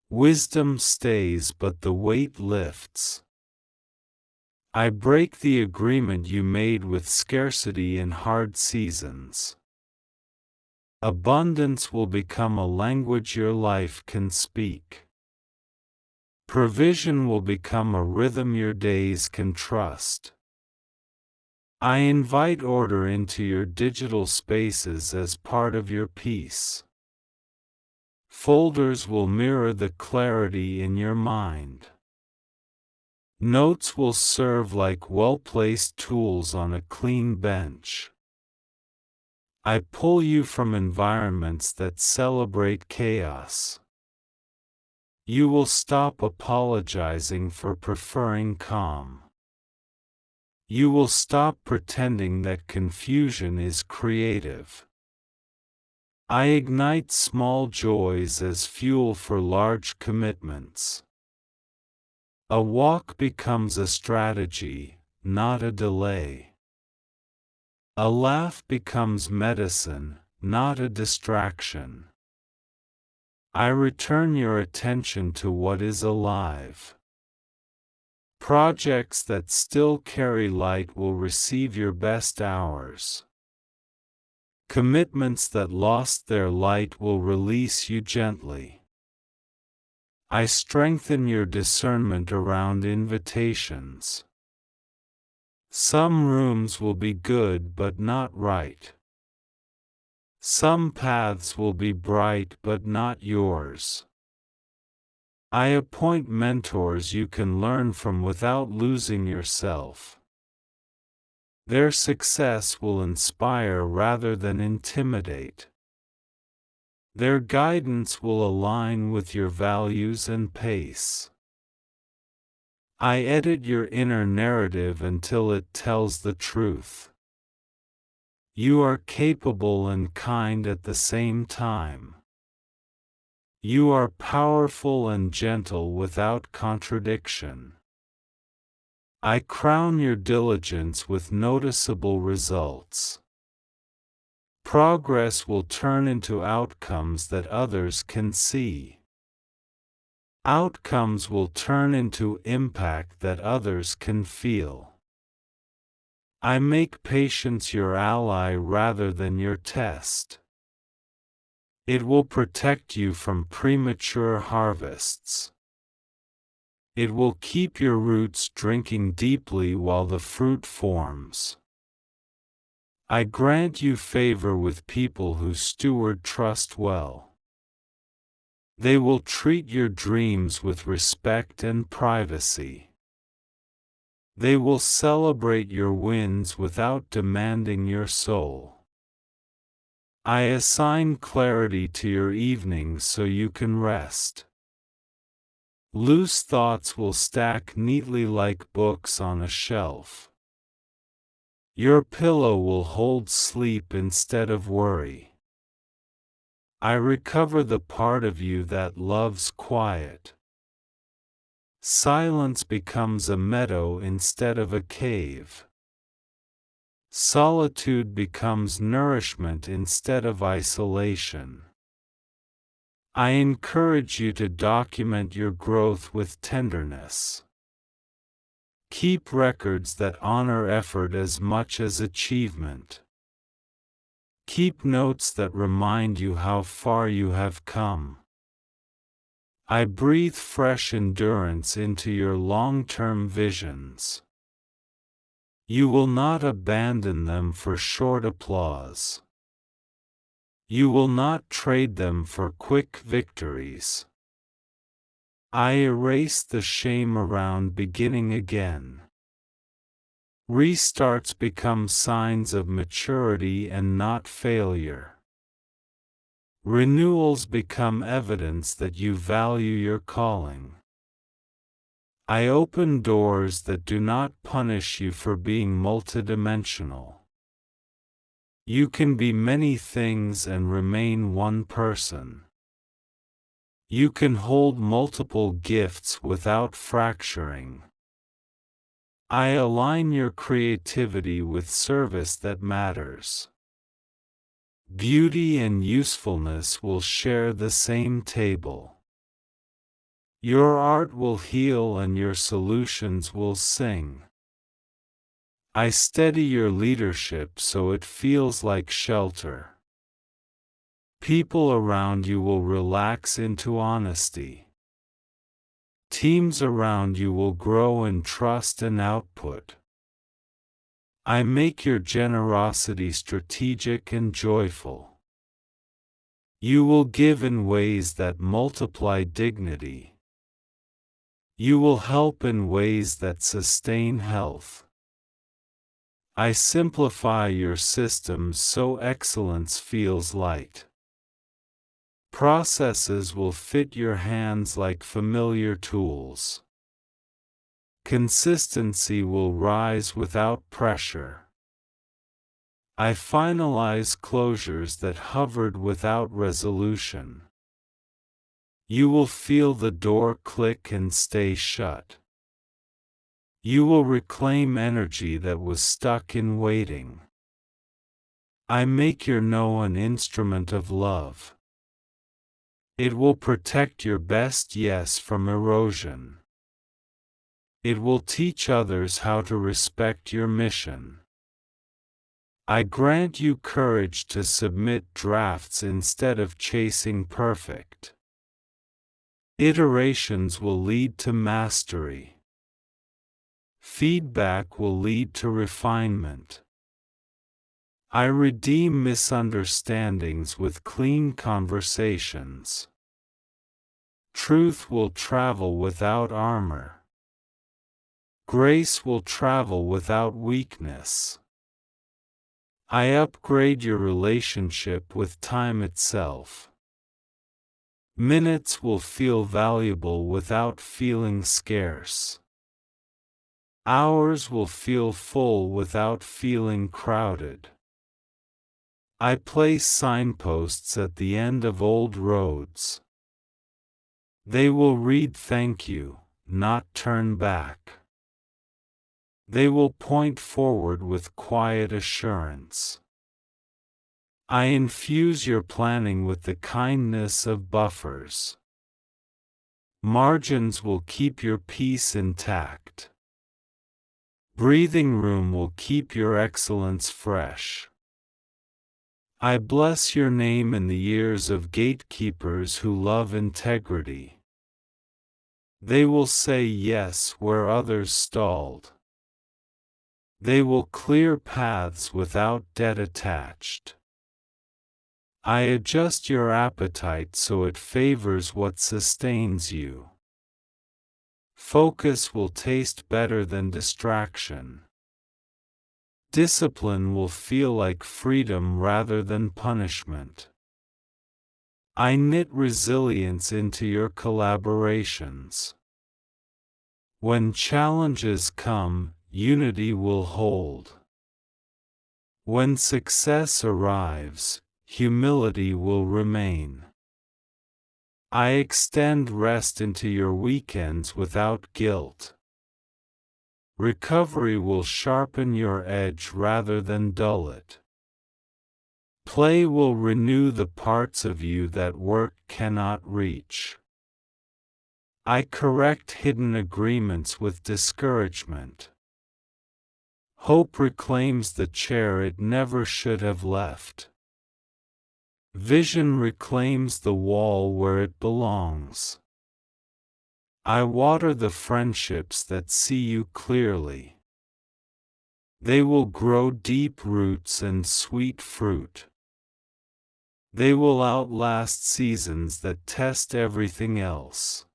Wisdom stays but the weight lifts. I break the agreement you made with scarcity in hard seasons. Abundance will become a language your life can speak. Provision will become a rhythm your days can trust. I invite order into your digital spaces as part of your peace. Folders will mirror the clarity in your mind. Notes will serve like well-placed tools on a clean bench. I pull you from environments that celebrate chaos. You will stop apologizing for preferring calm. You will stop pretending that confusion is creative. I ignite small joys as fuel for large commitments. A walk becomes a strategy, not a delay. A laugh becomes medicine, not a distraction. I return your attention to what is alive. Projects that still carry light will receive your best hours. Commitments that lost their light will release you gently. I strengthen your discernment around invitations. Some rooms will be good but not right. Some paths will be bright but not yours. I appoint mentors you can learn from without losing yourself. Their success will inspire rather than intimidate. Their guidance will align with your values and pace. I edit your inner narrative until it tells the truth. You are capable and kind at the same time. You are powerful and gentle without contradiction. I crown your diligence with noticeable results. Progress will turn into outcomes that others can see. Outcomes will turn into impact that others can feel. I make patience your ally rather than your test. It will protect you from premature harvests. It will keep your roots drinking deeply while the fruit forms. I grant you favor with people who steward trust well. They will treat your dreams with respect and privacy. They will celebrate your wins without demanding your soul. I assign clarity to your evenings so you can rest. Loose thoughts will stack neatly like books on a shelf. Your pillow will hold sleep instead of worry. I recover the part of you that loves quiet. Silence becomes a meadow instead of a cave. Solitude becomes nourishment instead of isolation. I encourage you to document your growth with tenderness. Keep records that honor effort as much as achievement. Keep notes that remind you how far you have come. I breathe fresh endurance into your long-term visions. You will not abandon them for short applause. You will not trade them for quick victories. I erase the shame around beginning again. Restarts become signs of maturity and not failure. Renewals become evidence that you value your calling. I open doors that do not punish you for being multidimensional. You can be many things and remain one person. You can hold multiple gifts without fracturing. I align your creativity with service that matters. Beauty and usefulness will share the same table. Your art will heal and your solutions will sing. I steady your leadership so it feels like shelter. People around you will relax into honesty. Teams around you will grow in trust and output. I make your generosity strategic and joyful. You will give in ways that multiply dignity. You will help in ways that sustain health. I simplify your systems so excellence feels light. Processes will fit your hands like familiar tools. Consistency will rise without pressure. I finalize closures that hovered without resolution. You will feel the door click and stay shut. You will reclaim energy that was stuck in waiting. I make your no an instrument of love. It will protect your best yes from erosion. It will teach others how to respect your mission. I grant you courage to submit drafts instead of chasing perfect. Iterations will lead to mastery. Feedback will lead to refinement. I redeem misunderstandings with clean conversations. Truth will travel without armor. Grace will travel without weakness. I upgrade your relationship with time itself. Minutes will feel valuable without feeling scarce. Hours will feel full without feeling crowded. I place signposts at the end of old roads. They will read "Thank you," not "Turn back." They will point forward with quiet assurance. I infuse your planning with the kindness of buffers. Margins will keep your peace intact. Breathing room will keep your excellence fresh. I bless your name in the ears of gatekeepers who love integrity. They will say yes where others stalled. They will clear paths without debt attached. I adjust your appetite so it favors what sustains you. Focus will taste better than distraction. Discipline will feel like freedom rather than punishment. I knit resilience into your collaborations. When challenges come, unity will hold. When success arrives, humility will remain. I extend rest into your weekends without guilt. Recovery will sharpen your edge rather than dull it. Play will renew the parts of you that work cannot reach. I correct hidden agreements with discouragement. Hope reclaims the chair it never should have left. Vision reclaims the wall where it belongs. I water the friendships that see you clearly. They will grow deep roots and sweet fruit. They will outlast seasons that test everything else.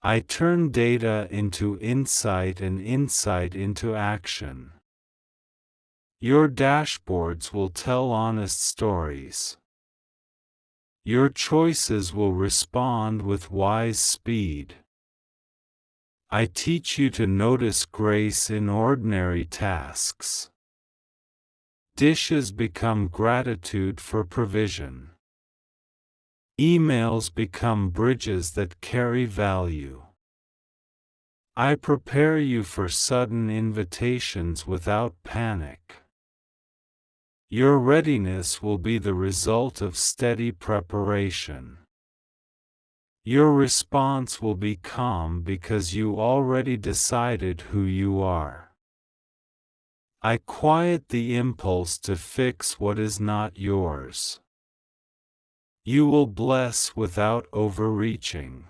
I turn data into insight and insight into action. Your dashboards will tell honest stories. Your choices will respond with wise speed. I teach you to notice grace in ordinary tasks. Dishes become gratitude for provision. Emails become bridges that carry value. I prepare you for sudden invitations without panic. Your readiness will be the result of steady preparation. Your response will be calm because you already decided who you are. I quiet the impulse to fix what is not yours. You will bless without overreaching.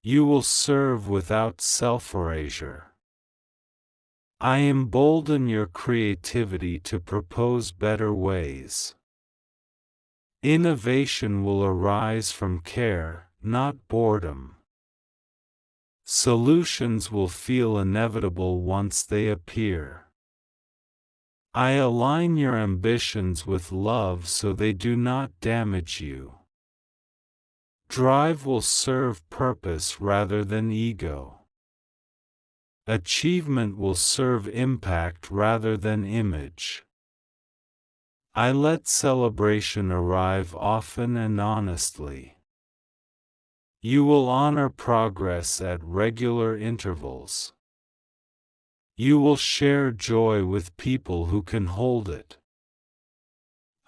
You will serve without self-erasure. I embolden your creativity to propose better ways. Innovation will arise from care, not boredom. Solutions will feel inevitable once they appear. I align your ambitions with love so they do not damage you. Drive will serve purpose rather than ego. Achievement will serve impact rather than image. I let celebration arrive often and honestly. You will honor progress at regular intervals. You will share joy with people who can hold it.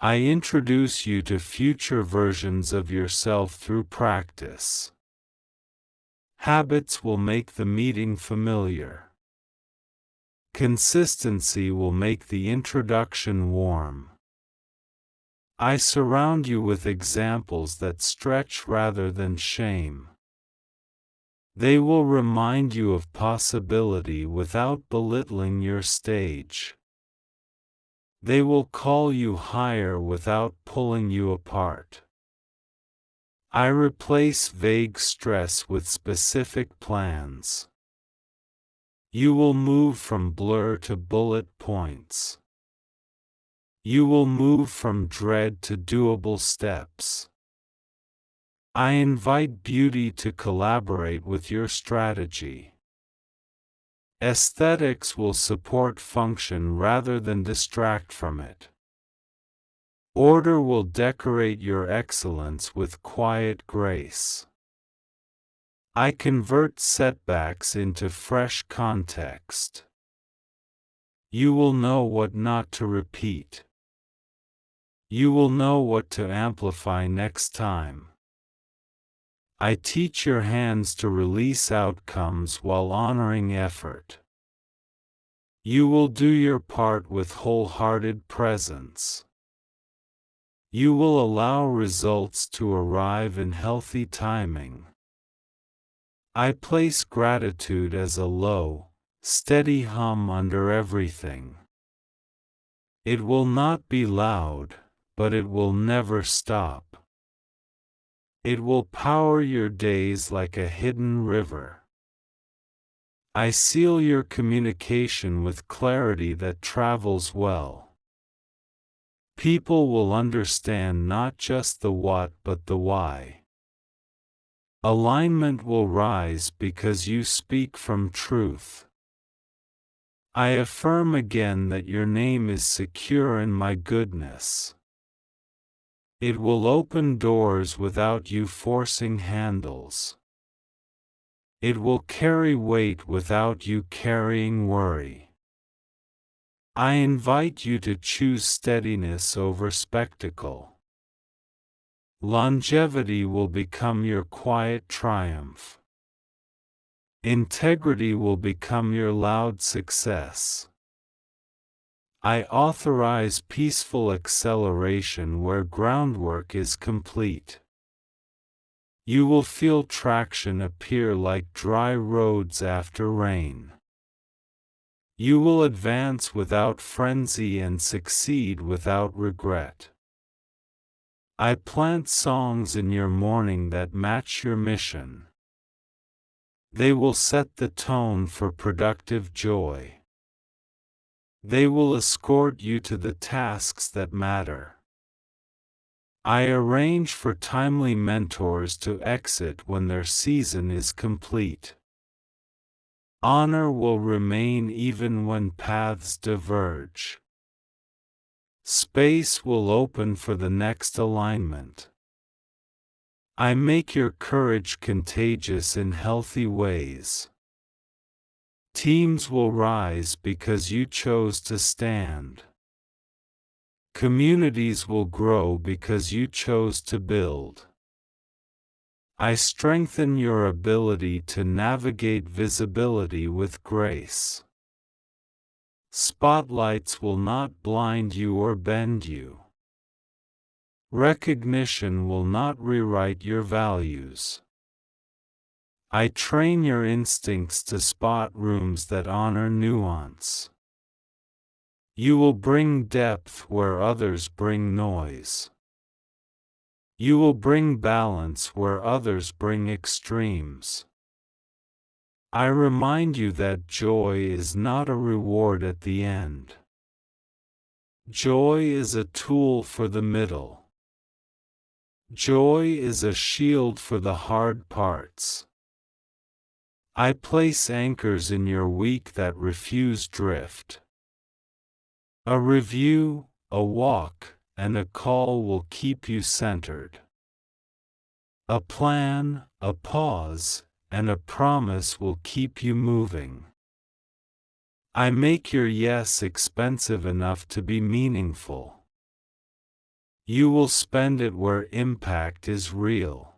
I introduce you to future versions of yourself through practice. Habits will make the meeting familiar. Consistency will make the introduction warm. I surround you with examples that stretch rather than shame. They will remind you of possibility without belittling your stage. They will call you higher without pulling you apart. I replace vague stress with specific plans. You will move from blur to bullet points. You will move from dread to doable steps. I invite beauty to collaborate with your strategy. Aesthetics will support function rather than distract from it. Order will decorate your excellence with quiet grace. I convert setbacks into fresh context. You will know what not to repeat. You will know what to amplify next time. I teach your hands to release outcomes while honoring effort. You will do your part with wholehearted presence. You will allow results to arrive in healthy timing. I place gratitude as a low, steady hum under everything. It will not be loud, but it will never stop. It will power your days like a hidden river. I seal your communication with clarity that travels well. People will understand not just the what but the why. Alignment will rise because you speak from truth. I affirm again that your name is secure in my goodness. It will open doors without you forcing handles. It will carry weight without you carrying worry. I invite you to choose steadiness over spectacle. Longevity will become your quiet triumph. Integrity will become your loud success. I authorize peaceful acceleration where groundwork is complete. You will feel traction appear like dry roads after rain. You will advance without frenzy and succeed without regret. I plant songs in your morning that match your mission. They will set the tone for productive joy. They will escort you to the tasks that matter. I arrange for timely mentors to exit when their season is complete. Honor will remain even when paths diverge. Space will open for the next alignment. I make your courage contagious in healthy ways. Teams will rise because you chose to stand. Communities will grow because you chose to build. I strengthen your ability to navigate visibility with grace. Spotlights will not blind you or bend you. Recognition will not rewrite your values. I train your instincts to spot rooms that honor nuance. You will bring depth where others bring noise. You will bring balance where others bring extremes. I remind you that joy is not a reward at the end. Joy is a tool for the middle. Joy is a shield for the hard parts. I place anchors in your week that refuse drift. A review, a walk, and a call will keep you centered. A plan, a pause, and a promise will keep you moving. I make your yes expensive enough to be meaningful. You will spend it where impact is real.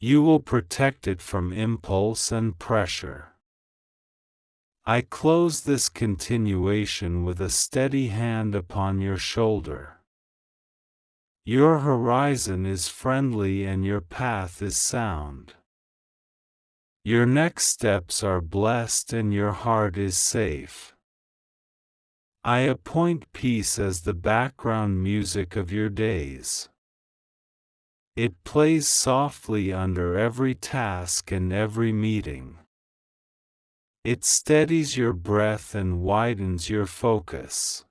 You will protect it from impulse and pressure. I close this continuation with a steady hand upon your shoulder. Your horizon is friendly and your path is sound. Your next steps are blessed and your heart is safe. I appoint peace as the background music of your days. It plays softly under every task and every meeting. It steadies your breath and widens your focus.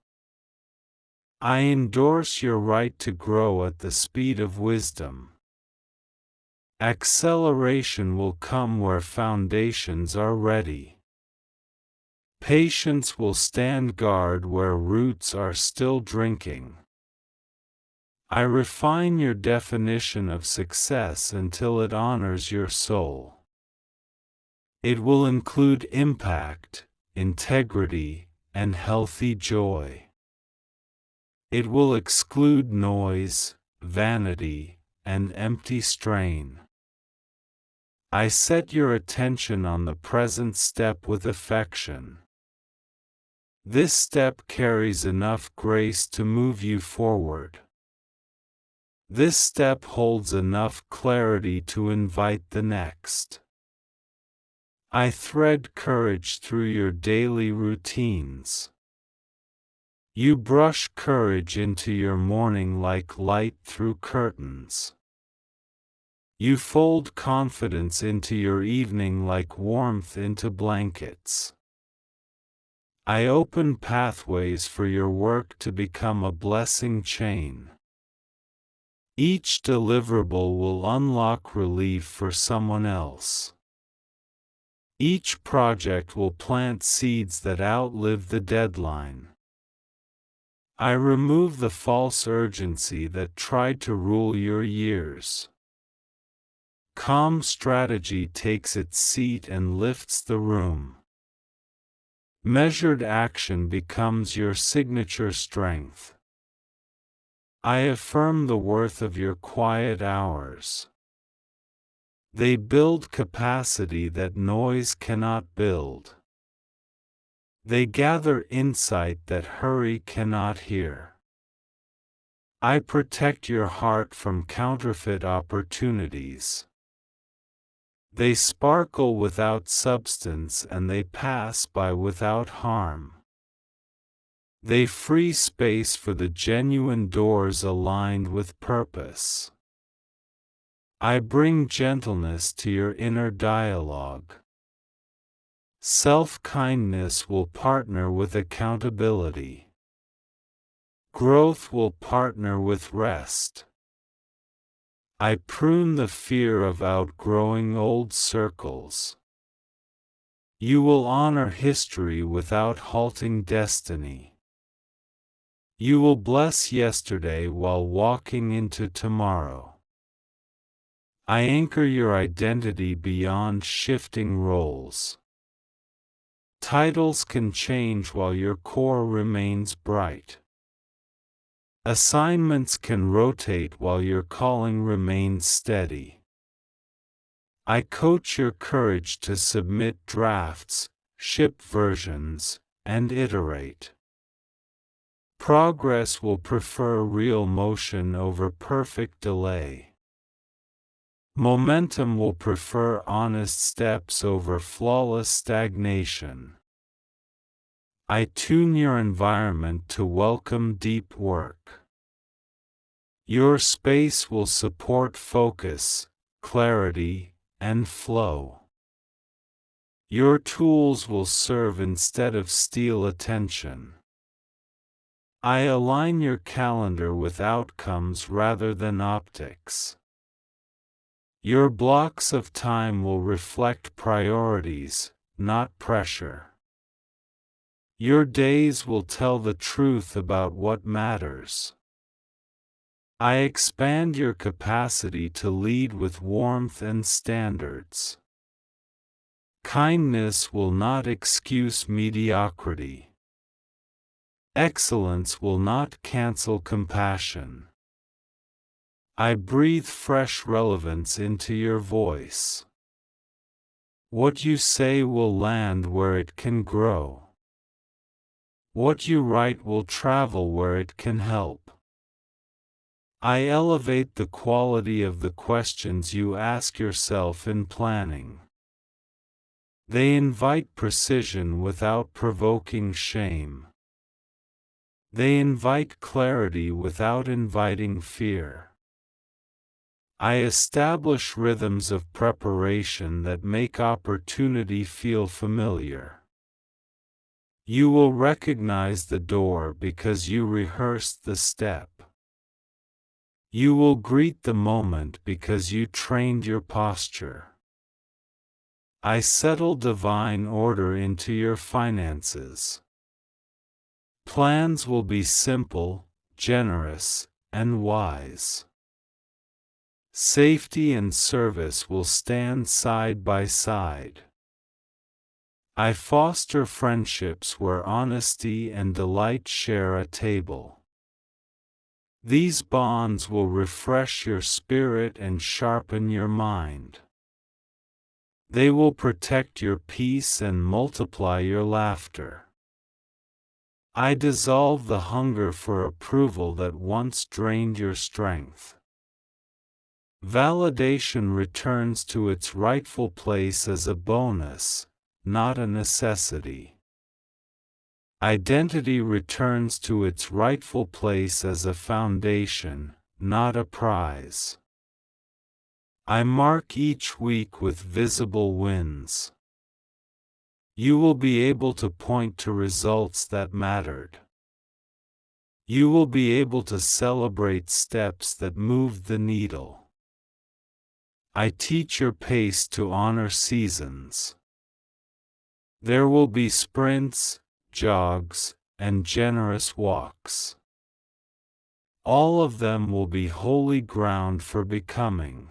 I endorse your right to grow at the speed of wisdom. Acceleration will come where foundations are ready. Patience will stand guard where roots are still drinking. I refine your definition of success until it honors your soul. It will include impact, integrity, and healthy joy. It will exclude noise, vanity, and empty strain. I set your attention on the present step with affection. This step carries enough grace to move you forward. This step holds enough clarity to invite the next. I thread courage through your daily routines. You brush courage into your morning like light through curtains. You fold confidence into your evening like warmth into blankets. I open pathways for your work to become a blessing chain. Each deliverable will unlock relief for someone else. Each project will plant seeds that outlive the deadline. I remove the false urgency that tried to rule your years. Calm strategy takes its seat and lifts the room. Measured action becomes your signature strength. I affirm the worth of your quiet hours. They build capacity that noise cannot build. They gather insight that hurry cannot hear. I protect your heart from counterfeit opportunities. They sparkle without substance and they pass by without harm. They free space for the genuine doors aligned with purpose. I bring gentleness to your inner dialogue. Self-kindness will partner with accountability. Growth will partner with rest. I prune the fear of outgrowing old circles. You will honor history without halting destiny. You will bless yesterday while walking into tomorrow. I anchor your identity beyond shifting roles. Titles can change while your core remains bright. Assignments can rotate while your calling remains steady. I coach your courage to submit drafts, ship versions, and iterate. Progress will prefer real motion over perfect delay. Momentum will prefer honest steps over flawless stagnation. I tune your environment to welcome deep work. Your space will support focus, clarity, and flow. Your tools will serve instead of steal attention. I align your calendar with outcomes rather than optics. Your blocks of time will reflect priorities, not pressure. Your days will tell the truth about what matters. I expand your capacity to lead with warmth and standards. Kindness will not excuse mediocrity. Excellence will not cancel compassion. I breathe fresh relevance into your voice. What you say will land where it can grow. What you write will travel where it can help. I elevate the quality of the questions you ask yourself in planning. They invite precision without provoking shame. They invite clarity without inviting fear. I establish rhythms of preparation that make opportunity feel familiar. You will recognize the door because you rehearsed the step. You will greet the moment because you trained your posture. I settle divine order into your finances. Plans will be simple, generous, and wise. Safety and service will stand side by side. I foster friendships where honesty and delight share a table. These bonds will refresh your spirit and sharpen your mind. They will protect your peace and multiply your laughter. I dissolve the hunger for approval that once drained your strength. Validation returns to its rightful place as a bonus, not a necessity. Identity returns to its rightful place as a foundation, not a prize. I mark each week with visible wins. You will be able to point to results that mattered. You will be able to celebrate steps that moved the needle. I teach your pace to honor seasons. There will be sprints, jogs, and generous walks. All of them will be holy ground for becoming.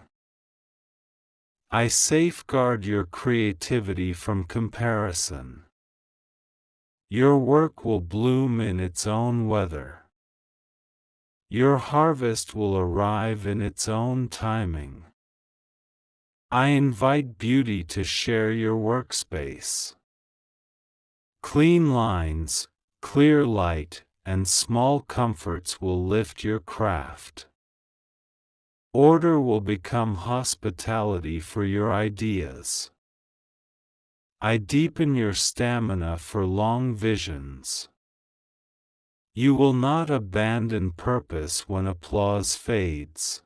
I safeguard your creativity from comparison. Your work will bloom in its own weather. Your harvest will arrive in its own timing. I invite beauty to share your workspace. Clean lines, clear light, and small comforts will lift your craft. Order will become hospitality for your ideas. I deepen your stamina for long visions. You will not abandon purpose when applause fades.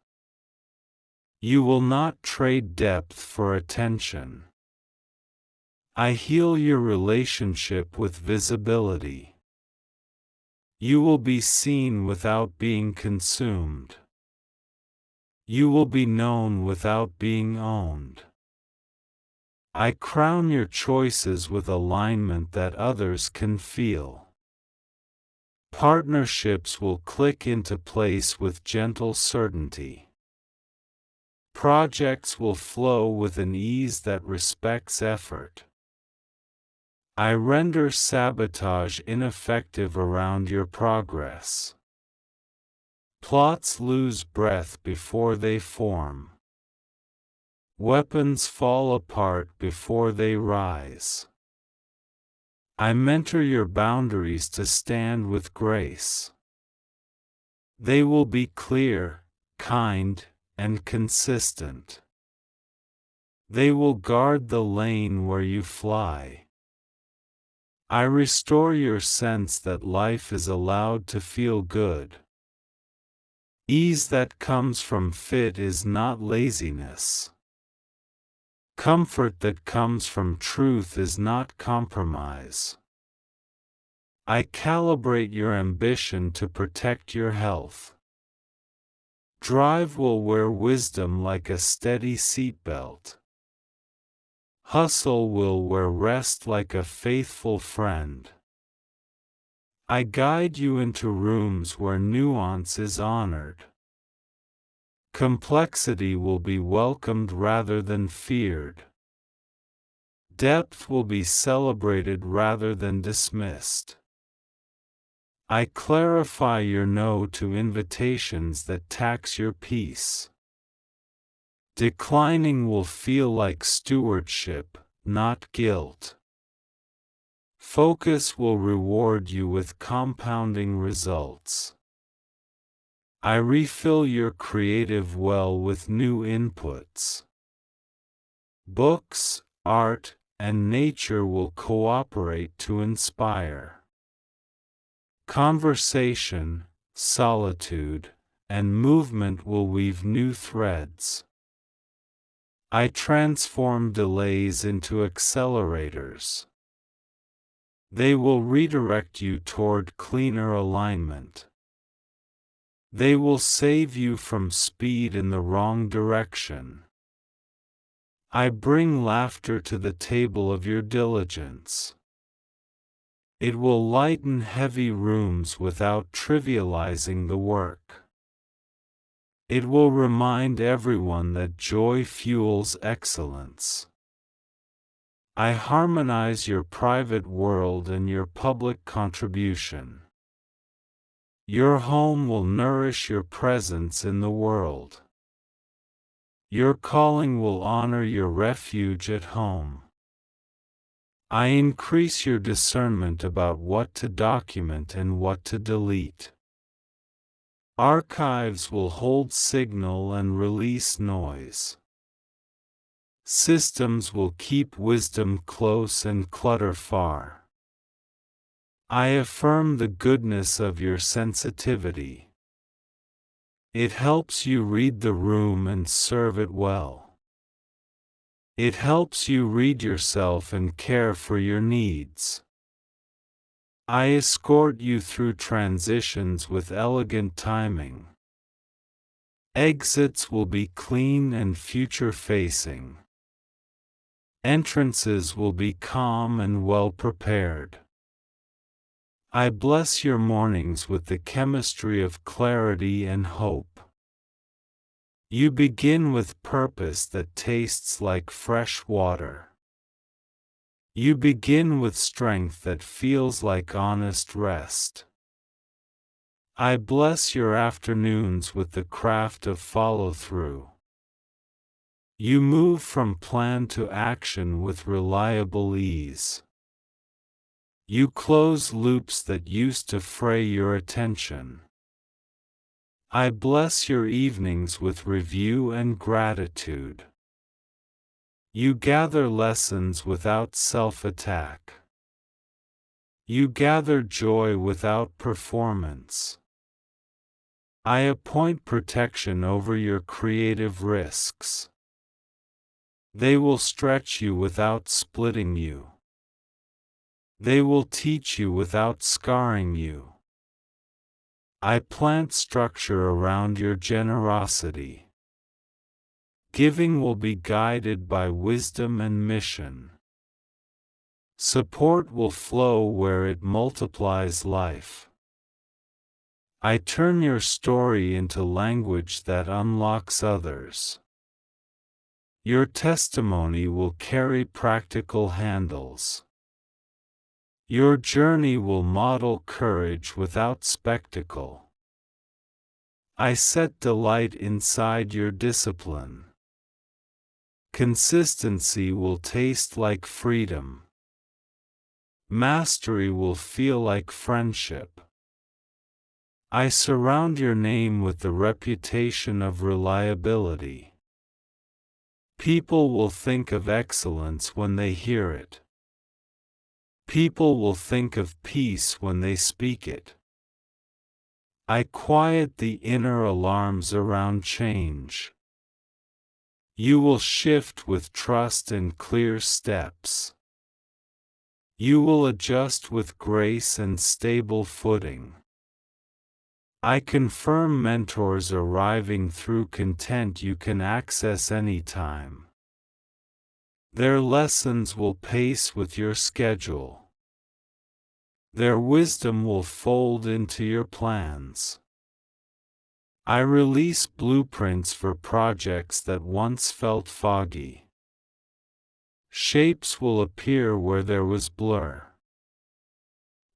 You will not trade depth for attention. I heal your relationship with visibility. You will be seen without being consumed. You will be known without being owned. I crown your choices with alignment that others can feel. Partnerships will click into place with gentle certainty. Projects will flow with an ease that respects effort. I render sabotage ineffective around your progress. Plots lose breath before they form. Weapons fall apart before they rise. I mentor your boundaries to stand with grace. They will be clear, kind, and consistent. They will guard the lane where you fly. I restore your sense that life is allowed to feel good. Ease that comes from fit is not laziness. Comfort that comes from truth is not compromise. I calibrate your ambition to protect your health. Drive will wear wisdom like a steady seatbelt. Hustle will wear rest like a faithful friend. I guide you into rooms where nuance is honored. Complexity will be welcomed rather than feared. Depth will be celebrated rather than dismissed. I clarify your no to invitations that tax your peace. Declining will feel like stewardship, not guilt. Focus will reward you with compounding results. I refill your creative well with new inputs. Books, art, and nature will cooperate to inspire. Conversation, solitude, and movement will weave new threads. I transform delays into accelerators. They will redirect you toward cleaner alignment. They will save you from speed in the wrong direction. I bring laughter to the table of your diligence. It will lighten heavy rooms without trivializing the work. It will remind everyone that joy fuels excellence. I harmonize your private world and your public contribution. Your home will nourish your presence in the world. Your calling will honor your refuge at home. I increase your discernment about what to document and what to delete. Archives will hold signal and release noise. Systems will keep wisdom close and clutter far. I affirm the goodness of your sensitivity. It helps you read the room and serve it well. It helps you read yourself and care for your needs. I escort you through transitions with elegant timing. Exits will be clean and future-facing. Entrances will be calm and well-prepared. I bless your mornings with the chemistry of clarity and hope. You begin with purpose that tastes like fresh water. You begin with strength that feels like honest rest. I bless your afternoons with the craft of follow-through. You move from plan to action with reliable ease. You close loops that used to fray your attention. I bless your evenings with review and gratitude. You gather lessons without self-attack. You gather joy without performance. I appoint protection over your creative risks. They will stretch you without splitting you. They will teach you without scarring you. I plant structure around your generosity. Giving will be guided by wisdom and mission. Support will flow where it multiplies life. I turn your story into language that unlocks others. Your testimony will carry practical handles. Your journey will model courage without spectacle. I set delight inside your discipline. Consistency will taste like freedom. Mastery will feel like friendship. I surround your name with the reputation of reliability. People will think of excellence when they hear it. People will think of peace when they speak it. I quiet the inner alarms around change. You will shift with trust and clear steps. You will adjust with grace and stable footing. I confirm mentors arriving through content you can access anytime. Their lessons will pace with your schedule. Their wisdom will fold into your plans. I release blueprints for projects that once felt foggy. Shapes will appear where there was blur.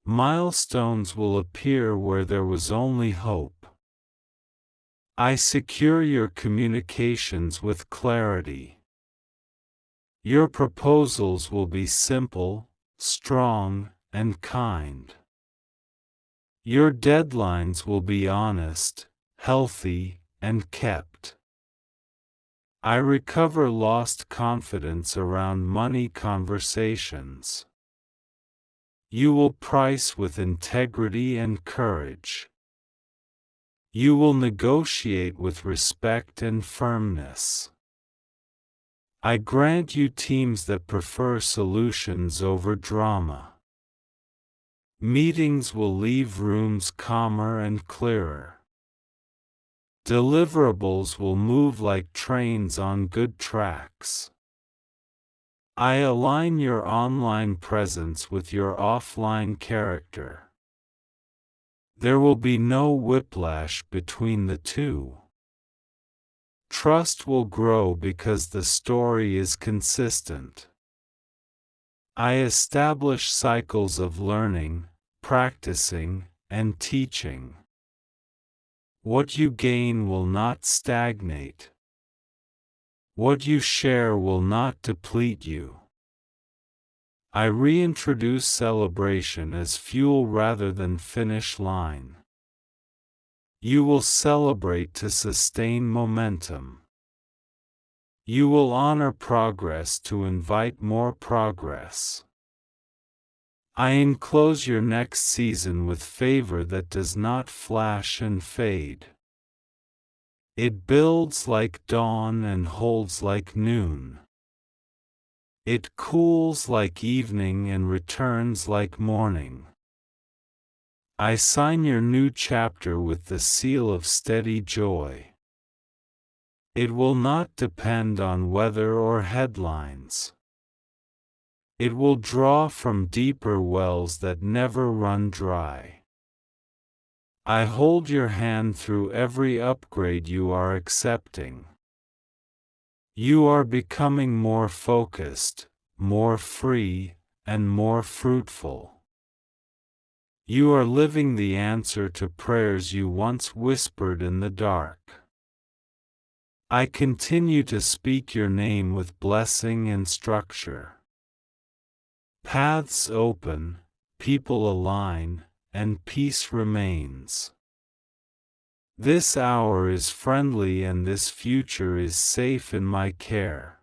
Milestones will appear where there was only hope. I secure your communications with clarity. Your proposals will be simple, strong, and kind. Your deadlines will be honest, healthy, and kept. I recover lost confidence around money conversations. You will price with integrity and courage. You will negotiate with respect and firmness. I grant you teams that prefer solutions over drama. Meetings will leave rooms calmer and clearer. Deliverables will move like trains on good tracks. I align your online presence with your offline character. There will be no whiplash between the two. Trust will grow because the story is consistent. I establish cycles of learning, practicing, and teaching. What you gain will not stagnate. What you share will not deplete you. I reintroduce celebration as fuel rather than finish line. You will celebrate to sustain momentum. You will honor progress to invite more progress. I enclose your next season with favor that does not flash and fade. It builds like dawn and holds like noon. It cools like evening and returns like morning. I sign your new chapter with the seal of steady joy. It will not depend on weather or headlines. It will draw from deeper wells that never run dry. I hold your hand through every upgrade you are accepting. You are becoming more focused, more free, and more fruitful. You are living the answer to prayers you once whispered in the dark. I continue to speak your name with blessing and structure. Paths open, people align, and peace remains. This hour is friendly and this future is safe in my care.